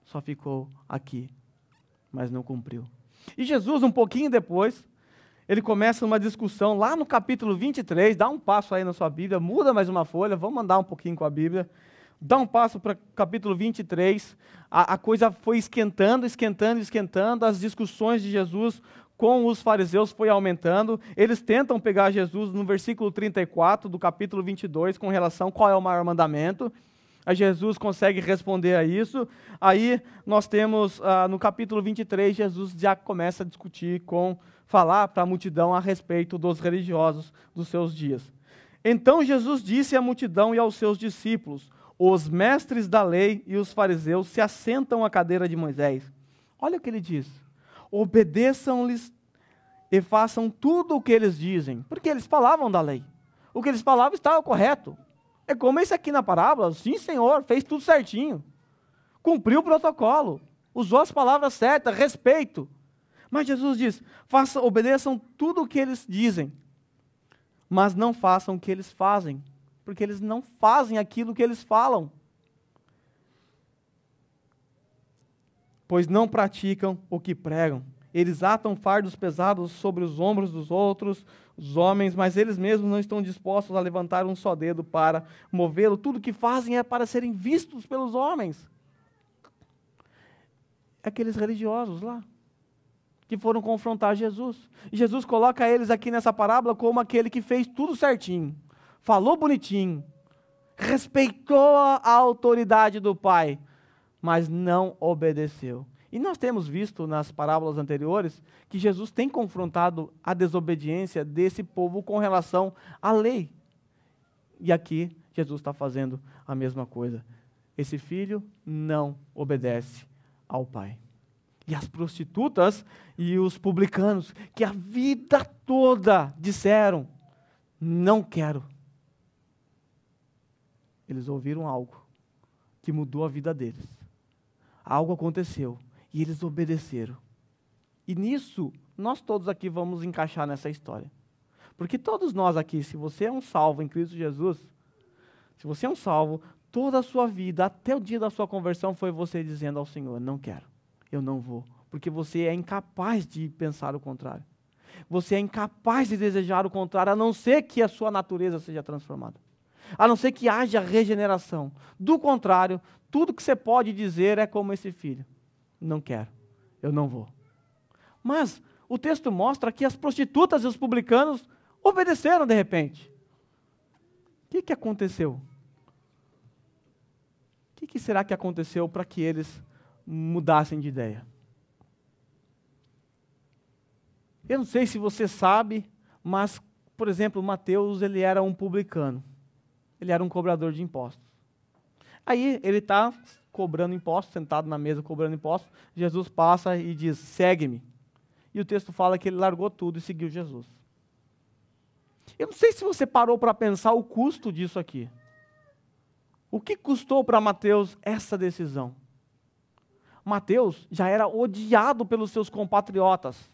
Só ficou aqui, mas não cumpriu. E Jesus, um pouquinho depois, ele começa uma discussão lá no capítulo 23, dá um passo aí na sua Bíblia, muda mais uma folha, vamos andar um pouquinho com a Bíblia, dá um passo para o capítulo 23, a coisa foi esquentando, as discussões de Jesus com os fariseus foi aumentando, eles tentam pegar Jesus no versículo 34 do capítulo 22, com relação a qual é o maior mandamento. Aí Jesus consegue responder a isso. Aí nós temos, no capítulo 23, Jesus já começa a discutir falar para a multidão a respeito dos religiosos dos seus dias. Então Jesus disse à multidão e aos seus discípulos: os mestres da lei e os fariseus se assentam à cadeira de Moisés. Olha o que ele diz: obedeçam-lhes e façam tudo o que eles dizem, porque eles falavam da lei. O que eles falavam estava correto. É como esse aqui na parábola: sim, Senhor, fez tudo certinho, cumpriu o protocolo, usou as palavras certas, respeito. Mas Jesus diz: obedeçam tudo o que eles dizem, mas não façam o que eles fazem, porque eles não fazem aquilo que eles falam. Pois não praticam o que pregam. Eles atam fardos pesados sobre os ombros dos outros, os homens, mas eles mesmos não estão dispostos a levantar um só dedo para movê-lo. Tudo que fazem é para serem vistos pelos homens. Aqueles religiosos lá, que foram confrontar Jesus. E Jesus coloca eles aqui nessa parábola como aquele que fez tudo certinho, falou bonitinho, respeitou a autoridade do Pai, mas não obedeceu. E nós temos visto nas parábolas anteriores que Jesus tem confrontado a desobediência desse povo com relação à lei. E aqui Jesus está fazendo a mesma coisa. Esse filho não obedece ao Pai. E as prostitutas e os publicanos, que a vida toda disseram: não quero. Eles ouviram algo que mudou a vida deles. Algo aconteceu e eles obedeceram. E nisso, nós todos aqui vamos encaixar nessa história. Porque todos nós aqui, se você é um salvo em Cristo Jesus, se você é um salvo, toda a sua vida, até o dia da sua conversão, foi você dizendo ao Senhor: não quero, eu não vou. Porque você é incapaz de pensar o contrário. Você é incapaz de desejar o contrário, a não ser que a sua natureza seja transformada. A não ser que haja regeneração. Do contrário, tudo que você pode dizer é como esse filho: não quero, eu não vou. Mas o texto mostra que as prostitutas e os publicanos obedeceram de repente. O que aconteceu? O que será que aconteceu para que eles mudassem de ideia? Eu não sei se você sabe, mas, por exemplo, Mateus, ele era um publicano. Ele era um cobrador de impostos. Aí ele está cobrando impostos, sentado na mesa cobrando impostos. Jesus passa e diz: segue-me. E o texto fala que ele largou tudo e seguiu Jesus. Eu não sei se você parou para pensar o custo disso aqui. O que custou para Mateus essa decisão? Mateus já era odiado pelos seus compatriotas.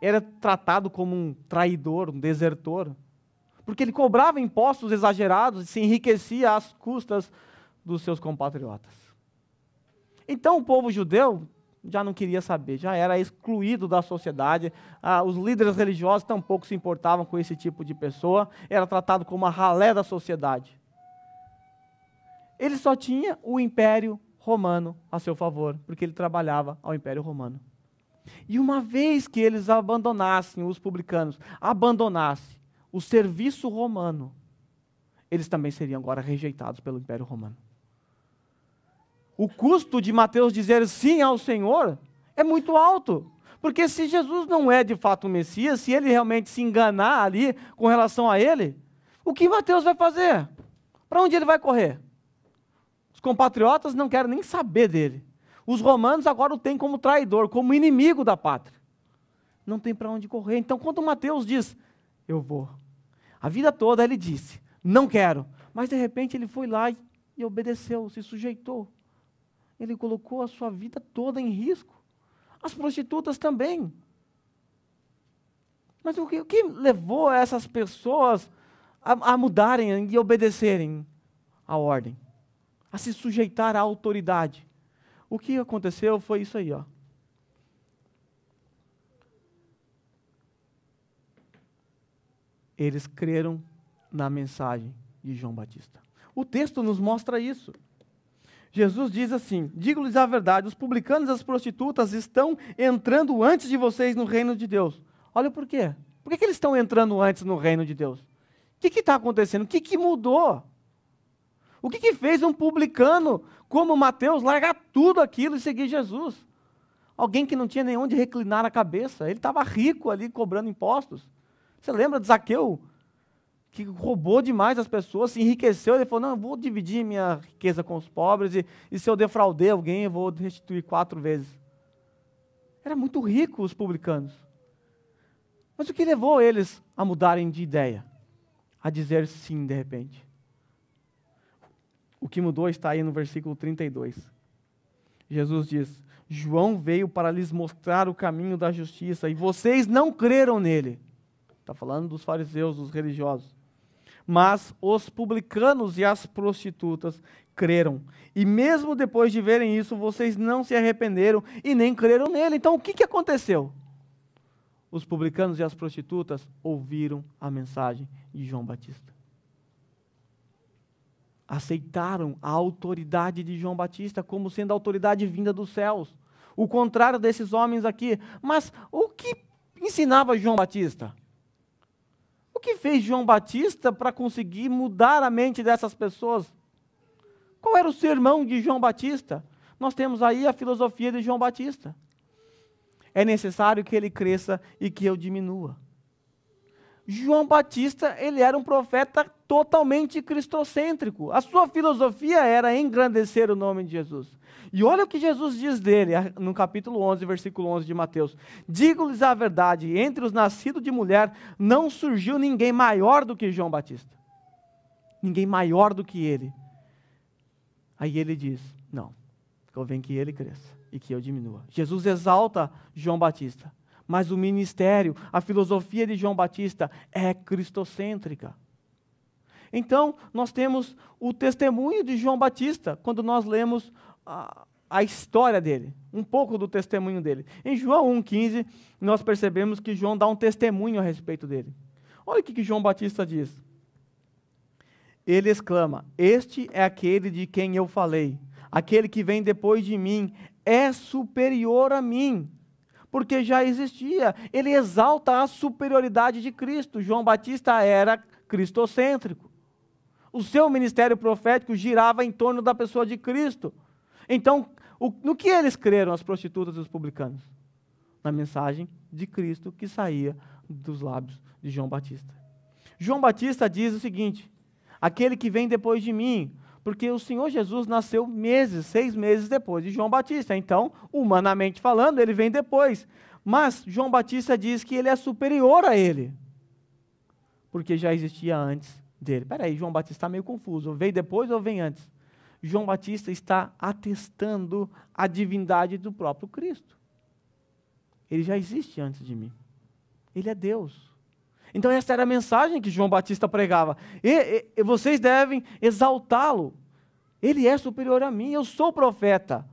Era tratado como um traidor, um desertor, porque ele cobrava impostos exagerados e se enriquecia às custas dos seus compatriotas. Então o povo judeu já não queria saber, já era excluído da sociedade, os líderes religiosos tampouco se importavam com esse tipo de pessoa, era tratado como a ralé da sociedade. Ele só tinha o Império Romano a seu favor, porque ele trabalhava ao Império Romano. E uma vez que eles abandonassem, os publicanos, abandonassem o serviço romano, eles também seriam agora rejeitados pelo Império Romano. O custo de Mateus dizer sim ao Senhor é muito alto, porque se Jesus não é de fato o Messias, se ele realmente se enganar ali com relação a ele, o que Mateus vai fazer? Para onde ele vai correr? Os compatriotas não querem nem saber dele. Os romanos agora o têm como traidor, como inimigo da pátria. Não tem para onde correr. Então, quando Mateus diz, eu vou. A vida toda ele disse, não quero. Mas, de repente, ele foi lá e obedeceu, se sujeitou. Ele colocou a sua vida toda em risco. As prostitutas também. Mas o que levou essas pessoas a mudarem e obedecerem à ordem? A se sujeitar à autoridade? O que aconteceu foi isso aí, ó. Eles creram na mensagem de João Batista. O texto nos mostra isso. Jesus diz assim, digo-lhes a verdade, os publicanos e as prostitutas estão entrando antes de vocês no reino de Deus. Olha por quê. Por que eles estão entrando antes no reino de Deus? O que está acontecendo? O que mudou? O que fez um publicano como Mateus largar tudo aquilo e seguir Jesus? Alguém que não tinha nem onde reclinar a cabeça. Ele estava rico ali cobrando impostos. Você lembra de Zaqueu? Que roubou demais as pessoas, se enriqueceu. Ele falou, não, eu vou dividir minha riqueza com os pobres e se eu defraudei alguém, eu vou restituir 4 vezes. Era muito rico os publicanos. Mas o que levou eles a mudarem de ideia? A dizer sim de repente? O que mudou está aí no versículo 32. Jesus diz, João veio para lhes mostrar o caminho da justiça e vocês não creram nele. Está falando dos fariseus, dos religiosos. Mas os publicanos e as prostitutas creram. E mesmo depois de verem isso, vocês não se arrependeram e nem creram nele. Então o que aconteceu? Os publicanos e as prostitutas ouviram a mensagem de João Batista. Aceitaram a autoridade de João Batista como sendo a autoridade vinda dos céus. O contrário desses homens aqui. Mas o que ensinava João Batista? O que fez João Batista para conseguir mudar a mente dessas pessoas? Qual era o sermão de João Batista? Nós temos aí a filosofia de João Batista. É necessário que ele cresça e que eu diminua. João Batista, ele era um profeta totalmente cristocêntrico. A sua filosofia era engrandecer o nome de Jesus. E olha o que Jesus diz dele, no capítulo 11, versículo 11 de Mateus. Digo-lhes a verdade, entre os nascidos de mulher, não surgiu ninguém maior do que João Batista. Ninguém maior do que ele. Aí ele diz, não, convém que ele cresça e que eu diminua. Jesus exalta João Batista. Mas o ministério, a filosofia de João Batista é cristocêntrica. Então, nós temos o testemunho de João Batista, quando nós lemos a história dele, um pouco do testemunho dele. Em João 1,15, nós percebemos que João dá um testemunho a respeito dele. Olha o que João Batista diz. Ele exclama, este é aquele de quem eu falei, aquele que vem depois de mim é superior a mim, porque já existia. Ele exalta a superioridade de Cristo. João Batista era cristocêntrico. O seu ministério profético girava em torno da pessoa de Cristo. Então, no que eles creram, as prostitutas e os publicanos? Na mensagem de Cristo que saía dos lábios de João Batista. João Batista diz o seguinte, aquele que vem depois de mim, porque o Senhor Jesus nasceu 6 meses depois de João Batista. Então, humanamente falando, ele vem depois. Mas João Batista diz que ele é superior a ele, porque já existia antes dele. Espera aí, João Batista está meio confuso. Veio depois ou vem antes? João Batista está atestando a divindade do próprio Cristo. Ele já existe antes de mim. Ele é Deus. Então essa era a mensagem que João Batista pregava. E vocês devem exaltá-lo. Ele é superior a mim, eu sou profeta.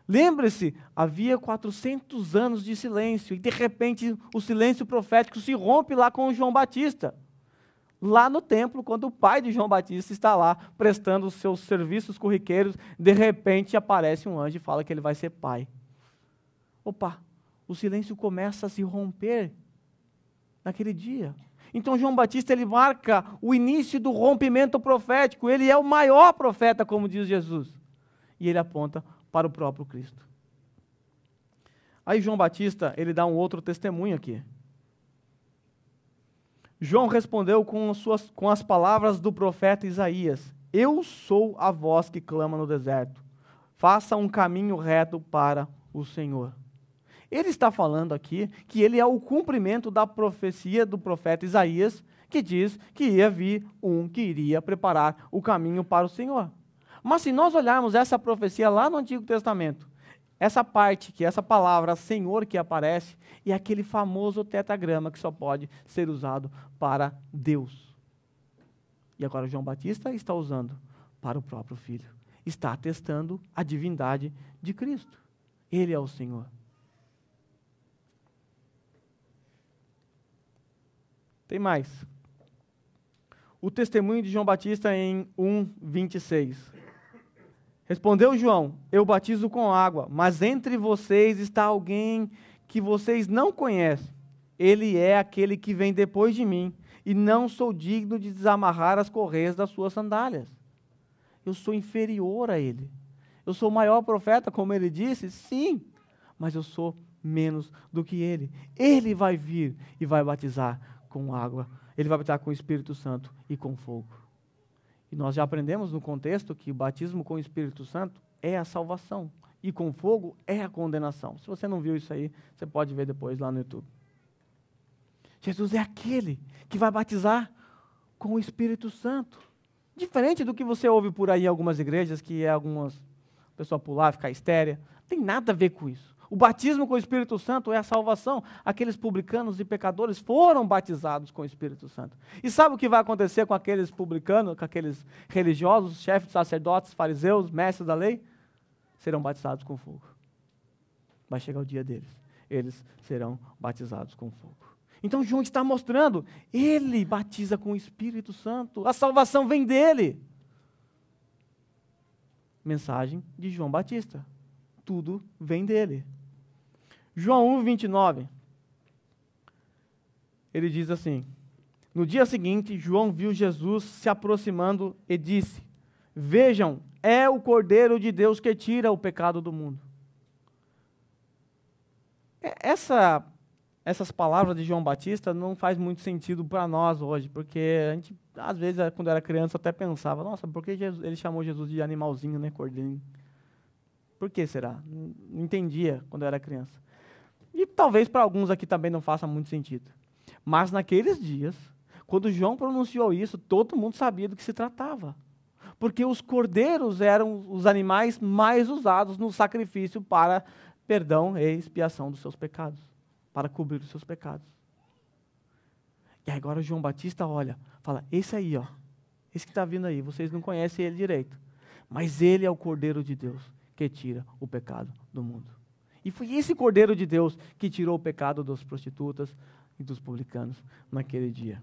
Lembre-se, havia 400 anos de silêncio, e de repente o silêncio profético se rompe lá com João Batista. Lá no templo, quando o pai de João Batista está lá, prestando os seus serviços corriqueiros, de repente aparece um anjo e fala que ele vai ser pai. Opa, o silêncio começa a se romper naquele dia. Então João Batista, ele marca o início do rompimento profético, ele é o maior profeta, como diz Jesus. E ele aponta para o próprio Cristo. Aí João Batista, ele dá um outro testemunho aqui. João respondeu com as palavras do profeta Isaías: eu sou a voz que clama no deserto, faça um caminho reto para o Senhor. Ele está falando aqui que ele é o cumprimento da profecia do profeta Isaías, que diz que ia vir um que iria preparar o caminho para o Senhor. Mas se nós olharmos essa profecia lá no Antigo Testamento, essa parte, essa palavra Senhor que aparece, é aquele famoso tetragrama que só pode ser usado para Deus. E agora João Batista está usando para o próprio Filho. Está atestando a divindade de Cristo. Ele é o Senhor. Tem mais. O testemunho de João Batista em 1:26. Respondeu João: eu batizo com água, mas entre vocês está alguém que vocês não conhecem. Ele é aquele que vem depois de mim, e não sou digno de desamarrar as correias das suas sandálias. Eu sou inferior a ele. Eu sou o maior profeta, como ele disse, sim, mas eu sou menos do que ele. Ele vai vir e vai batizar com água. Ele vai batizar com o Espírito Santo e com fogo. E nós já aprendemos no contexto que o batismo com o Espírito Santo é a salvação. E com fogo é a condenação. Se você não viu isso aí, você pode ver depois lá no YouTube. Jesus é aquele que vai batizar com o Espírito Santo. Diferente do que você ouve por aí em algumas igrejas, que é algumas pessoas pular, ficar histérica. Não tem nada a ver com isso. O batismo com o Espírito Santo é a salvação. Aqueles publicanos e pecadores foram batizados com o Espírito Santo. E sabe o que vai acontecer com aqueles publicanos, com aqueles religiosos, chefes de sacerdotes, fariseus, mestres da lei? Serão batizados com fogo. Vai chegar o dia deles. Eles serão batizados com fogo. Então João está mostrando, ele batiza com o Espírito Santo. A salvação vem dele. Mensagem de João Batista. Tudo vem dele. João 1:29, ele diz assim: no dia seguinte, João viu Jesus se aproximando e disse: vejam, é o Cordeiro de Deus que tira o pecado do mundo. Essas palavras de João Batista não faz muito sentido para nós hoje, porque a gente, às vezes, quando era criança, até pensava, nossa, por que ele chamou Jesus de animalzinho, né, cordeirinho? Por que será? Não entendia quando eu era criança. E talvez para alguns aqui também não faça muito sentido. Mas naqueles dias, quando João pronunciou isso, todo mundo sabia do que se tratava. Porque os cordeiros eram os animais mais usados no sacrifício para perdão e expiação dos seus pecados. Para cobrir os seus pecados. E agora João Batista olha, fala, esse aí, ó, esse que está vindo aí, vocês não conhecem ele direito. Mas ele é o Cordeiro de Deus que tira o pecado do mundo. E foi esse Cordeiro de Deus que tirou o pecado das prostitutas e dos publicanos naquele dia.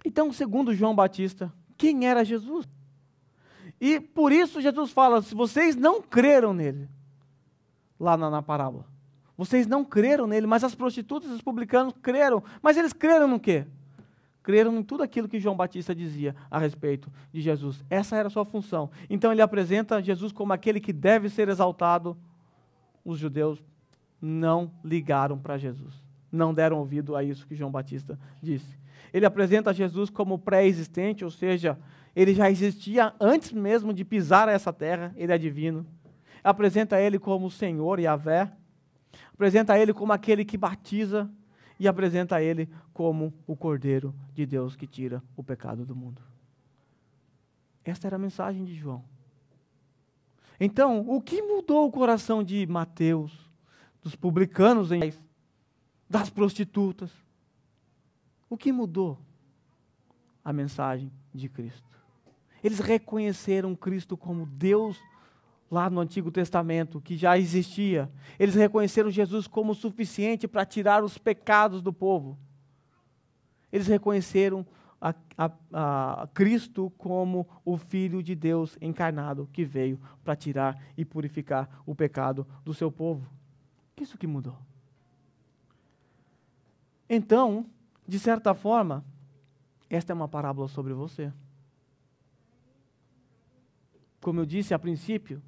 Então, segundo João Batista, quem era Jesus? E por isso Jesus fala, se vocês não creram nele, lá na parábola, vocês não creram nele, mas as prostitutas e os publicanos creram. Mas eles creram no quê? Creram em tudo aquilo que João Batista dizia a respeito de Jesus. Essa era a sua função. Então ele apresenta Jesus como aquele que deve ser exaltado. Os judeus não ligaram para Jesus. Não deram ouvido a isso que João Batista disse. Ele apresenta Jesus como pré-existente, ou seja, ele já existia antes mesmo de pisar essa terra, ele é divino. Apresenta ele como o Senhor, Yahvé. Apresenta ele como aquele que batiza. e apresenta ele como o Cordeiro de Deus que tira o pecado do mundo. Esta era a mensagem de João. Então, o que mudou o coração de Mateus, dos publicanos, das prostitutas? O que mudou? A mensagem de Cristo. Eles reconheceram Cristo como Deus lá no Antigo Testamento, que já existia. Eles reconheceram Jesus como suficiente para tirar os pecados do povo. Eles reconheceram a Cristo como o Filho de Deus encarnado, que veio para tirar e purificar o pecado do seu povo. Isso que mudou. Então, de certa forma, esta é uma parábola sobre você. Como eu disse a princípio,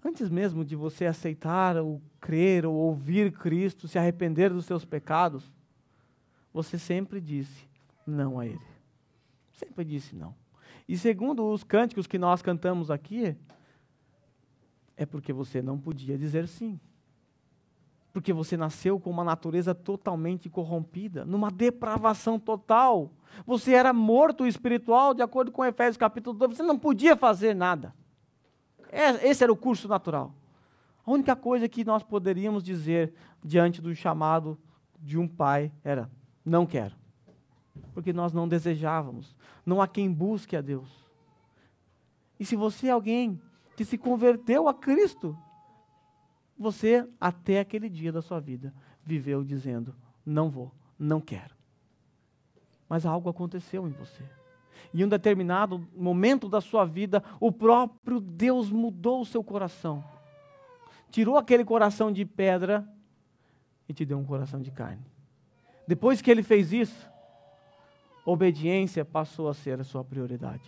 antes mesmo de você aceitar ou crer ou ouvir Cristo, se arrepender dos seus pecados, você sempre disse não a Ele. Sempre disse não. E segundo os cânticos que nós cantamos aqui, é porque você não podia dizer sim. Porque você nasceu com uma natureza totalmente corrompida, numa depravação total. Você era morto espiritual, de acordo com Efésios capítulo 2, você não podia fazer nada. Esse era o curso natural. A única coisa que nós poderíamos dizer diante do chamado de um pai era, não quero. Porque nós não desejávamos. Não há quem busque a Deus. E se você é alguém que se converteu a Cristo, você, até aquele dia da sua vida, viveu dizendo, não vou, não quero. Mas algo aconteceu em você. Em um determinado momento da sua vida, o próprio Deus mudou o seu coração. Tirou aquele coração de pedra e te deu um coração de carne. Depois que Ele fez isso, obediência passou a ser a sua prioridade.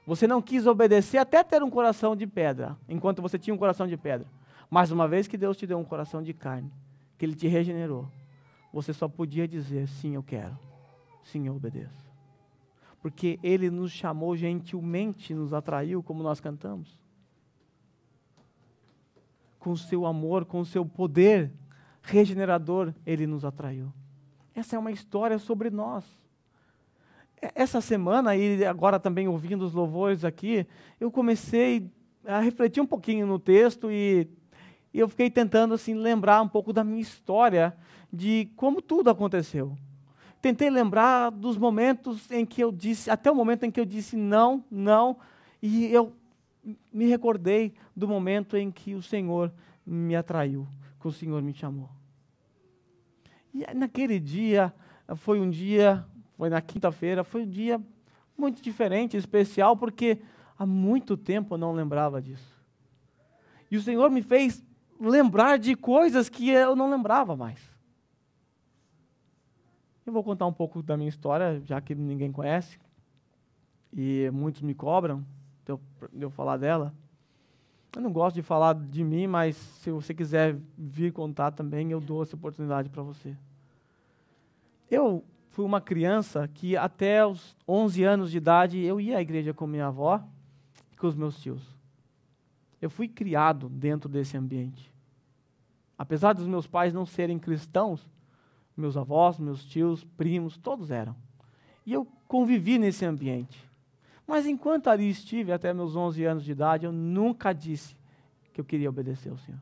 Você não quis obedecer até ter um coração de pedra, enquanto você tinha um coração de pedra. Mas uma vez que Deus te deu um coração de carne, que Ele te regenerou, você só podia dizer, sim, eu quero. Sim, eu obedeço. Porque Ele nos chamou gentilmente, nos atraiu, como nós cantamos. Com o seu amor, com o seu poder regenerador, Ele nos atraiu. Essa é uma história sobre nós. Essa semana, e agora também ouvindo os louvores aqui, eu comecei a refletir um pouquinho no texto e eu fiquei tentando assim, lembrar um pouco da minha história, de como tudo aconteceu. Tentei lembrar dos momentos em que eu disse, até o momento em que eu disse não, não, e eu me recordei do momento em que o Senhor me atraiu, que o Senhor me chamou. E naquele dia, foi na quinta-feira, foi um dia muito diferente, especial, porque há muito tempo eu não lembrava disso. E o Senhor me fez lembrar de coisas que eu não lembrava mais. Eu vou contar um pouco da minha história, já que ninguém conhece, e muitos me cobram de eu falar dela. Eu não gosto de falar de mim, mas se você quiser vir contar também, eu dou essa oportunidade para você. Eu fui uma criança que até os 11 anos de idade, eu ia à igreja com minha avó e com os meus tios. Eu fui criado dentro desse ambiente. Apesar dos meus pais não serem cristãos, meus avós, meus tios, primos, todos eram. E eu convivi nesse ambiente. Mas enquanto ali estive, até meus 11 anos de idade, eu nunca disse que eu queria obedecer ao Senhor.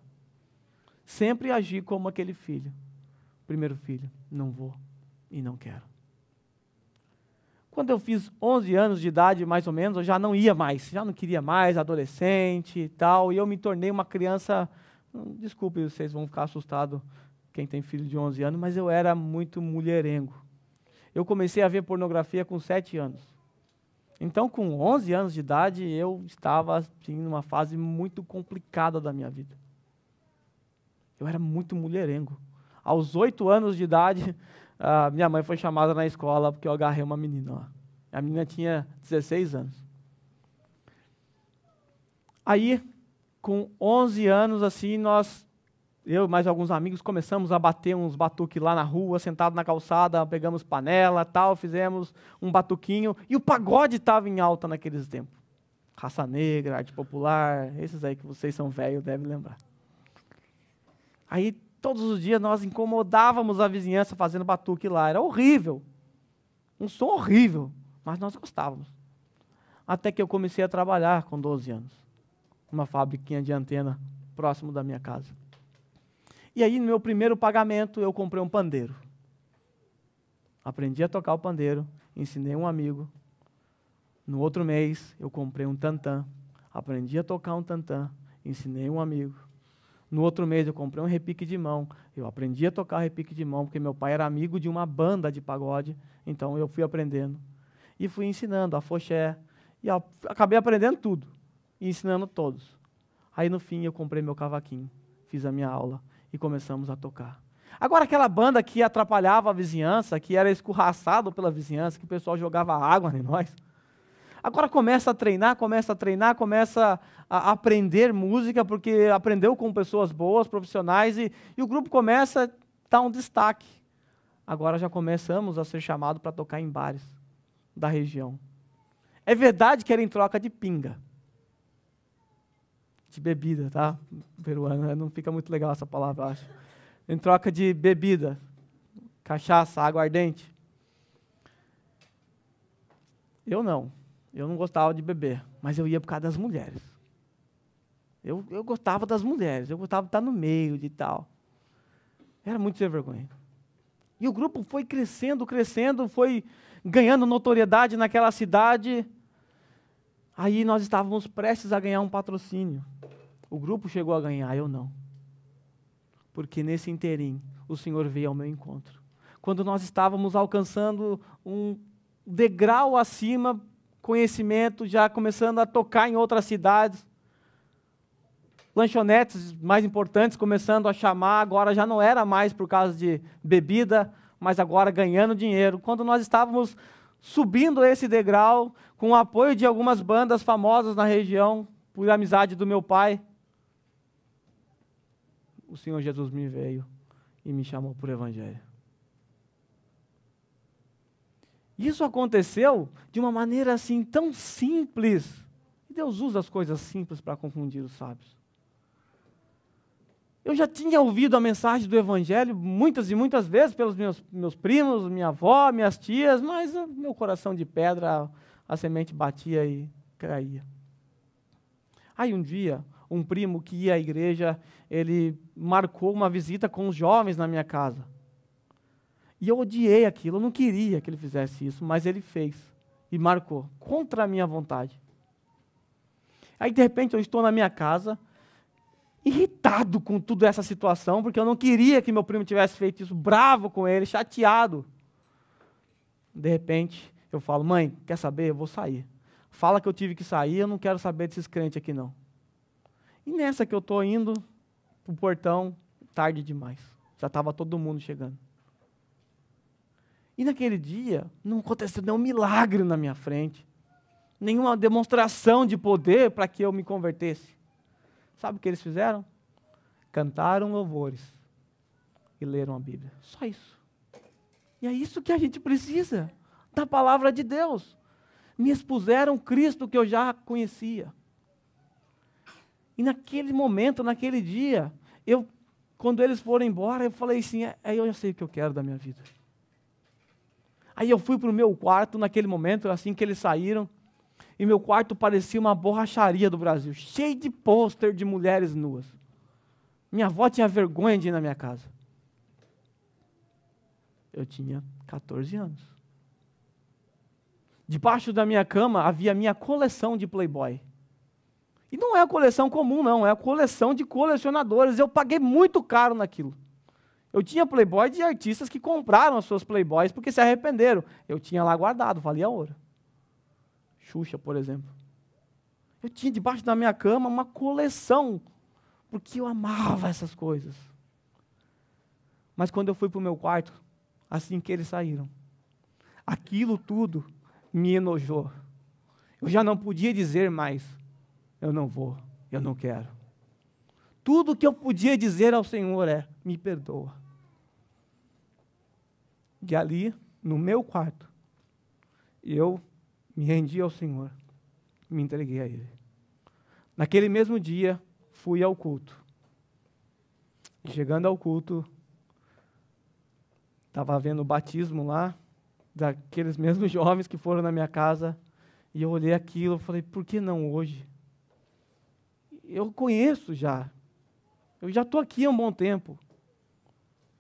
Sempre agi como aquele filho. Primeiro filho, não vou e não quero. Quando eu fiz 11 anos de idade, mais ou menos, eu já não ia mais, já não queria mais, adolescente e tal, e eu me tornei uma criança, desculpe, vocês vão ficar assustados, quem tem filho de 11 anos, mas eu era muito mulherengo. Eu comecei a ver pornografia com 7 anos. Então, com 11 anos de idade, eu estava assim, numa fase muito complicada da minha vida. Eu era muito mulherengo. Aos 8 anos de idade, minha mãe foi chamada na escola porque eu agarrei uma menina lá. A menina tinha 16 anos. Aí, com 11 anos, assim, eu e mais alguns amigos começamos a bater uns batuques lá na rua, sentado na calçada, pegamos panela, tal, fizemos um batuquinho, e o pagode estava em alta naqueles tempos. Raça Negra, Arte Popular, esses aí que vocês são velhos devem lembrar. Aí Todos os dias nós incomodávamos a vizinhança fazendo batuque lá. Era horrível. Um som horrível, mas nós gostávamos. Até que eu comecei a trabalhar com 12 anos. Uma fabriquinha de antena próximo da minha casa. E aí, no meu primeiro pagamento, eu comprei um pandeiro. Aprendi a tocar o pandeiro, ensinei um amigo. No outro mês, eu comprei um tantã. Aprendi a tocar um tantã, ensinei um amigo. No outro mês, eu comprei um repique de mão. Eu aprendi a tocar repique de mão, porque meu pai era amigo de uma banda de pagode. Então, eu fui aprendendo. E fui ensinando afoxé. E acabei aprendendo tudo. E ensinando todos. Aí, no fim, eu comprei meu cavaquinho. Fiz a minha aula. E começamos a tocar. Agora, aquela banda que atrapalhava a vizinhança, que era escorraçado pela vizinhança, que o pessoal jogava água em nós. Agora começa a treinar, começa a aprender música, porque aprendeu com pessoas boas, profissionais, e o grupo começa a dar um destaque. Agora já começamos a ser chamados para tocar em bares da região. É verdade que era em troca de pinga. De bebida, tá? Peruano, não fica muito legal essa palavra, acho. Em troca de bebida, cachaça, aguardente. Eu não gostava de beber, mas eu ia por causa das mulheres. Eu gostava das mulheres, eu gostava de estar no meio de tal. Era muito sem vergonha. E o grupo foi crescendo, foi ganhando notoriedade naquela cidade. Aí nós estávamos prestes a ganhar um patrocínio. O grupo chegou a ganhar, eu não. Porque nesse interim, o Senhor veio ao meu encontro. Quando nós estávamos alcançando um degrau acima, conhecimento, já começando a tocar em outras cidades, lanchonetes mais importantes começando a chamar, agora já não era mais por causa de bebida, mas agora ganhando dinheiro. Quando nós estávamos subindo esse degrau, com o apoio de algumas bandas famosas na região, por amizade do meu pai, o Senhor Jesus me veio e me chamou para o Evangelho. Isso aconteceu de uma maneira assim tão simples. E Deus usa as coisas simples para confundir os sábios. Eu já tinha ouvido a mensagem do Evangelho muitas e muitas vezes pelos meus primos, minha avó, minhas tias, mas meu coração de pedra, a semente batia e caía. Aí um dia, um primo que ia à igreja, ele marcou uma visita com os jovens na minha casa. E eu odiei aquilo, eu não queria que ele fizesse isso, mas ele fez e marcou, contra a minha vontade. Aí, de repente, eu estou na minha casa, irritado com toda essa situação, porque eu não queria que meu primo tivesse feito isso, bravo com ele, chateado. De repente, eu falo, mãe, quer saber? Eu vou sair. Fala que eu tive que sair, eu não quero saber desses crentes aqui, não. E nessa que eu estou indo para o portão, tarde demais. Já estava todo mundo chegando. E naquele dia, não aconteceu nenhum milagre na minha frente. Nenhuma demonstração de poder para que eu me convertesse. Sabe o que eles fizeram? Cantaram louvores e leram a Bíblia. Só isso. E é isso que a gente precisa, da palavra de Deus. Me expuseram Cristo que eu já conhecia. E naquele momento, naquele dia, quando eles foram embora, eu falei assim, eu já sei o que eu quero da minha vida. Aí eu fui para o meu quarto, naquele momento, assim que eles saíram, e meu quarto parecia uma borracharia do Brasil, cheio de pôster de mulheres nuas. Minha avó tinha vergonha de ir na minha casa. Eu tinha 14 anos. Debaixo da minha cama havia a minha coleção de Playboy. E não é a coleção comum, não, é a coleção de colecionadores. Eu paguei muito caro naquilo. Eu tinha Playboy de artistas que compraram as suas Playboys porque se arrependeram. Eu tinha lá guardado, valia ouro. Xuxa, por exemplo. Eu tinha debaixo da minha cama uma coleção, porque eu amava essas coisas. Mas quando eu fui para o meu quarto, assim que eles saíram, aquilo tudo me enojou. Eu já não podia dizer mais, eu não vou, eu não quero. Tudo que eu podia dizer ao Senhor é, me perdoa. E ali, no meu quarto, eu me rendi ao Senhor, me entreguei a Ele. Naquele mesmo dia, fui ao culto. Chegando ao culto, estava havendo o batismo lá, daqueles mesmos jovens que foram na minha casa, e eu olhei aquilo e falei, por que não hoje? Eu conheço já, eu já estou aqui há um bom tempo,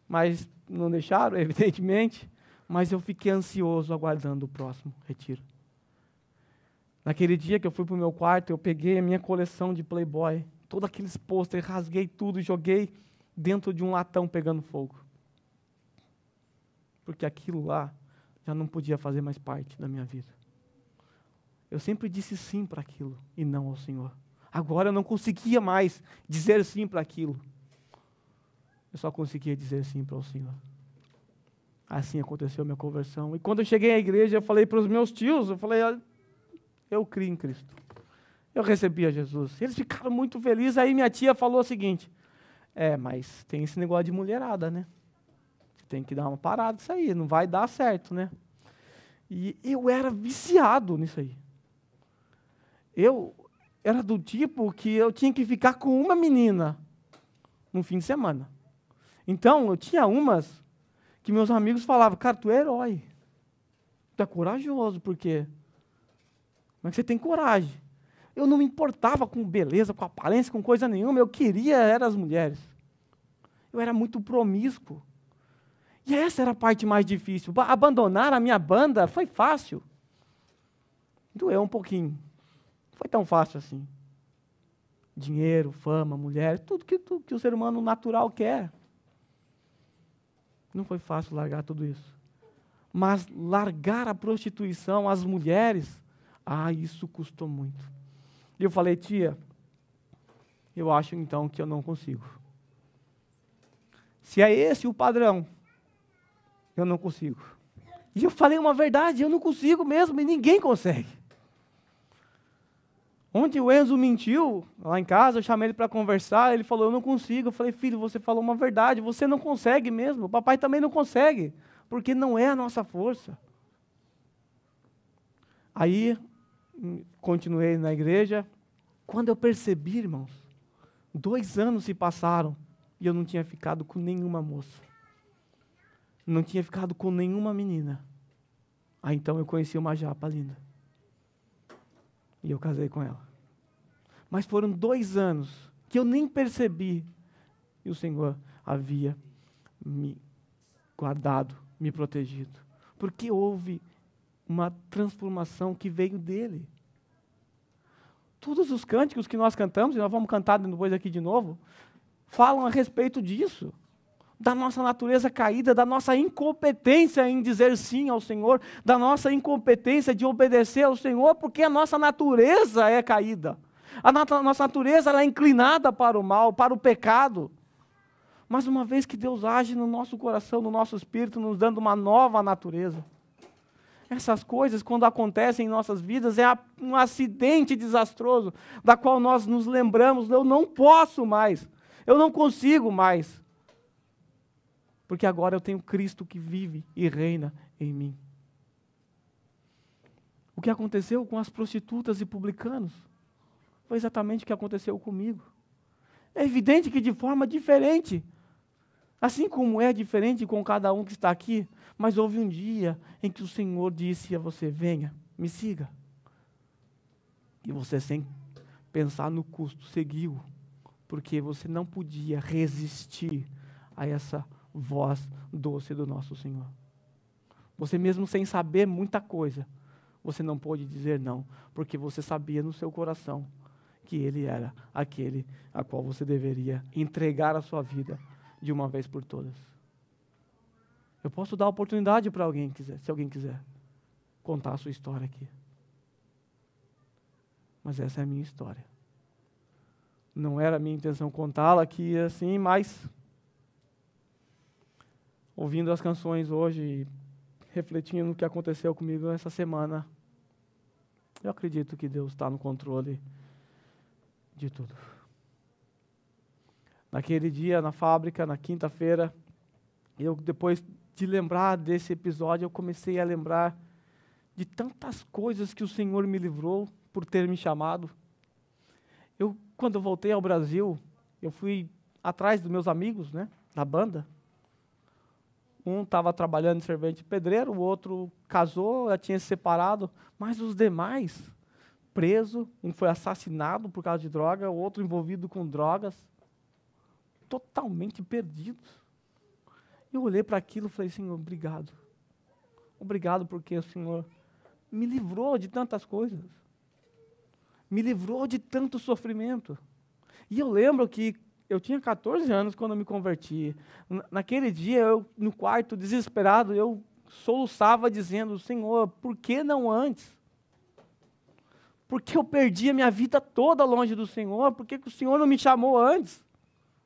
mas não deixaram, evidentemente, mas eu fiquei ansioso aguardando o próximo retiro. Naquele dia que eu fui para o meu quarto, eu peguei a minha coleção de Playboy, todos aqueles pôsteres, rasguei tudo e joguei dentro de um latão pegando fogo. Porque aquilo lá já não podia fazer mais parte da minha vida. Eu sempre disse sim para aquilo e não ao Senhor. Agora eu não conseguia mais dizer sim para aquilo. Eu só conseguia dizer sim para o Senhor. Assim aconteceu a minha conversão. E quando eu cheguei à igreja, eu falei para os meus tios, eu falei, eu criei em Cristo. Eu recebi a Jesus. Eles ficaram muito felizes. Aí minha tia falou o seguinte, mas tem esse negócio de mulherada, né? Tem que dar uma parada nisso aí, não vai dar certo, né? E eu era viciado nisso aí. Eu era do tipo que eu tinha que ficar com uma menina no fim de semana. Então, eu tinha umas que meus amigos falavam, cara, tu é herói. Tu é corajoso, porque como é que você tem coragem? Eu não me importava com beleza, com aparência, com coisa nenhuma, eu queria era as mulheres. Eu era muito promíscuo. E essa era a parte mais difícil. Abandonar a minha banda foi fácil. Doeu um pouquinho. Não foi tão fácil assim. Dinheiro, fama, mulher, tudo que o ser humano natural quer. Não foi fácil largar tudo isso. Mas largar a prostituição, as mulheres, isso custou muito. E eu falei, tia, eu acho então que eu não consigo. Se é esse o padrão, eu não consigo. E eu falei uma verdade, eu não consigo mesmo, e ninguém consegue. Ontem o Enzo mentiu, lá em casa, eu chamei ele para conversar, ele falou, eu não consigo. Eu falei, filho, você falou uma verdade, você não consegue mesmo, o papai também não consegue, porque não é a nossa força. Aí, continuei na igreja, quando eu percebi, irmãos, 2 anos se passaram, e eu não tinha ficado com nenhuma moça. Não tinha ficado com nenhuma menina. Aí então eu conheci uma japa linda. E eu casei com ela. Mas foram 2 anos que eu nem percebi. E o Senhor havia me guardado, me protegido. Porque houve uma transformação que veio dele. Todos os cânticos que nós cantamos, e nós vamos cantar depois aqui de novo, falam a respeito disso. Da nossa natureza caída, da nossa incompetência em dizer sim ao Senhor, da nossa incompetência de obedecer ao Senhor, porque a nossa natureza é caída. A nossa natureza ela é inclinada para o mal, para o pecado. Mas uma vez que Deus age no nosso coração, no nosso espírito, nos dando uma nova natureza, essas coisas, quando acontecem em nossas vidas, é um acidente desastroso, da qual nós nos lembramos, eu não posso mais, eu não consigo mais. Porque agora eu tenho Cristo que vive e reina em mim. O que aconteceu com as prostitutas e publicanos foi exatamente o que aconteceu comigo. É evidente que de forma diferente, assim como é diferente com cada um que está aqui, mas houve um dia em que o Senhor disse a você, venha, me siga. E você, sem pensar no custo, seguiu, porque você não podia resistir a essa voz doce do nosso Senhor. Você mesmo sem saber muita coisa, você não pôde dizer não, porque você sabia no seu coração que Ele era aquele a qual você deveria entregar a sua vida de uma vez por todas. Eu posso dar oportunidade para alguém quiser, se alguém quiser contar a sua história aqui. Mas essa é a minha história. Não era a minha intenção contá-la aqui assim, mas ouvindo as canções hoje e refletindo no que aconteceu comigo essa semana, eu acredito que Deus está no controle de tudo. Naquele dia, na fábrica, na quinta-feira, eu, depois de lembrar desse episódio, eu comecei a lembrar de tantas coisas que o Senhor me livrou por ter me chamado. Quando eu voltei ao Brasil, eu fui atrás dos meus amigos, né, da banda. Um estava trabalhando de servente pedreiro, o outro casou, já tinha se separado, mas os demais, preso, um foi assassinado por causa de droga, o outro envolvido com drogas, totalmente perdidos. Eu olhei para aquilo e falei, Senhor, obrigado. Obrigado porque o Senhor me livrou de tantas coisas. Me livrou de tanto sofrimento. E eu lembro que eu tinha 14 anos quando eu me converti. Naquele dia, eu no quarto, desesperado, eu soluçava dizendo, Senhor, por que não antes? Porque eu perdi a minha vida toda longe do Senhor? Por que o Senhor não me chamou antes?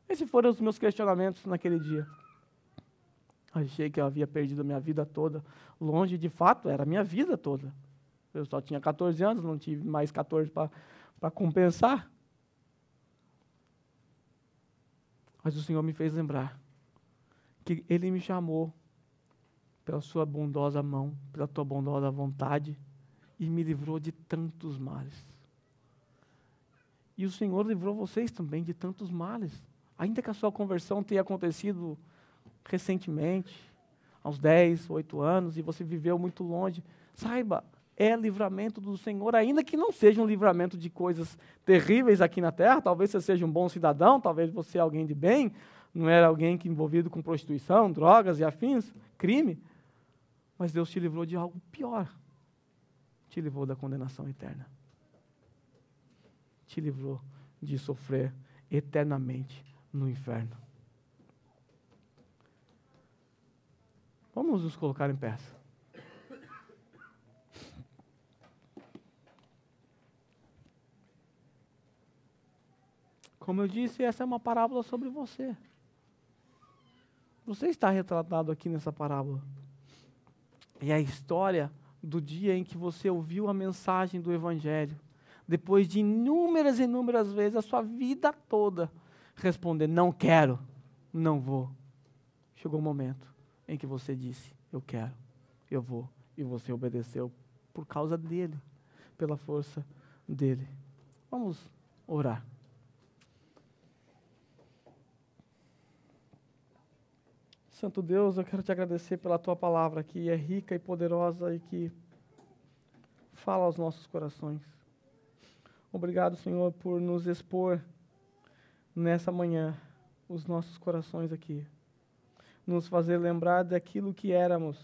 Esses foram os meus questionamentos naquele dia. Achei que eu havia perdido a minha vida toda longe, de fato, era a minha vida toda. Eu só tinha 14 anos, não tive mais 14 para compensar. Mas o Senhor me fez lembrar que Ele me chamou pela sua bondosa mão, pela tua bondosa vontade, e me livrou de tantos males. E o Senhor livrou vocês também de tantos males. Ainda que a sua conversão tenha acontecido recentemente, aos 10, 8 anos, e você viveu muito longe, saiba, é livramento do Senhor, ainda que não seja um livramento de coisas terríveis aqui na terra. Talvez você seja um bom cidadão, talvez você é alguém de bem, não era alguém que envolvido com prostituição, drogas e afins, crime, mas Deus te livrou de algo pior, te livrou da condenação eterna, te livrou de sofrer eternamente no inferno. Vamos nos colocar em pé. Como eu disse, essa é uma parábola sobre você. Você está retratado aqui nessa parábola. É a história do dia em que você ouviu a mensagem do Evangelho, depois de inúmeras vezes, a sua vida toda, responder, não quero, não vou. Chegou o momento em que você disse, eu quero, eu vou, e você obedeceu por causa dele, pela força dele. Vamos orar. Santo Deus, eu quero te agradecer pela tua palavra que é rica e poderosa e que fala aos nossos corações. Obrigado, Senhor, por nos expor nessa manhã os nossos corações aqui. Nos fazer lembrar daquilo que éramos,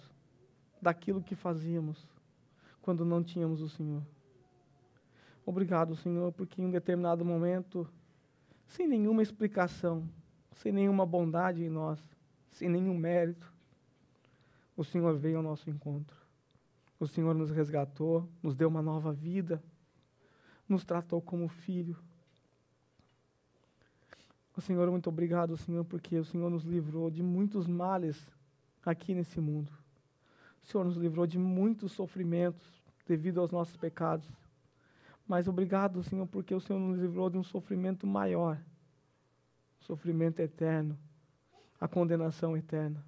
daquilo que fazíamos, quando não tínhamos o Senhor. Obrigado, Senhor, porque em um determinado momento, sem nenhuma explicação, sem nenhuma bondade em nós, sem nenhum mérito, o Senhor veio ao nosso encontro. O Senhor nos resgatou, nos deu uma nova vida, nos tratou como filho. O Senhor, muito obrigado, Senhor, porque o Senhor nos livrou de muitos males aqui nesse mundo. O Senhor nos livrou de muitos sofrimentos devido aos nossos pecados. Mas obrigado, Senhor, porque o Senhor nos livrou de um sofrimento maior, sofrimento eterno, a condenação eterna.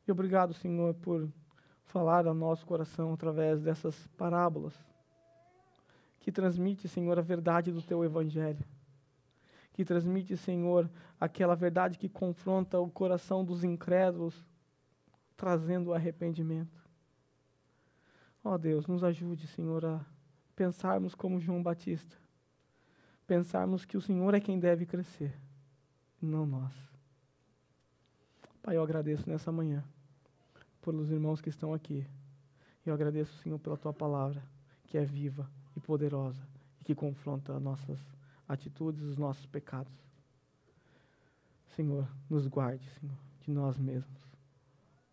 E obrigado, Senhor, por falar ao nosso coração através dessas parábolas, que transmite, Senhor, a verdade do Teu Evangelho, que transmite, Senhor, aquela verdade que confronta o coração dos incrédulos, trazendo o arrependimento. Ó Deus, nos ajude, Senhor, a pensarmos como João Batista, pensarmos que o Senhor é quem deve crescer, não nós. Pai, eu agradeço nessa manhã pelos irmãos que estão aqui. Eu agradeço, Senhor, pela Tua palavra, que é viva e poderosa e que confronta as nossas atitudes, os nossos pecados. Senhor, nos guarde, Senhor, de nós mesmos.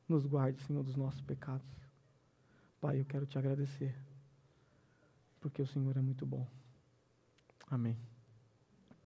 Nos guarde, Senhor, dos nossos pecados. Pai, eu quero Te agradecer, porque o Senhor é muito bom. Amém.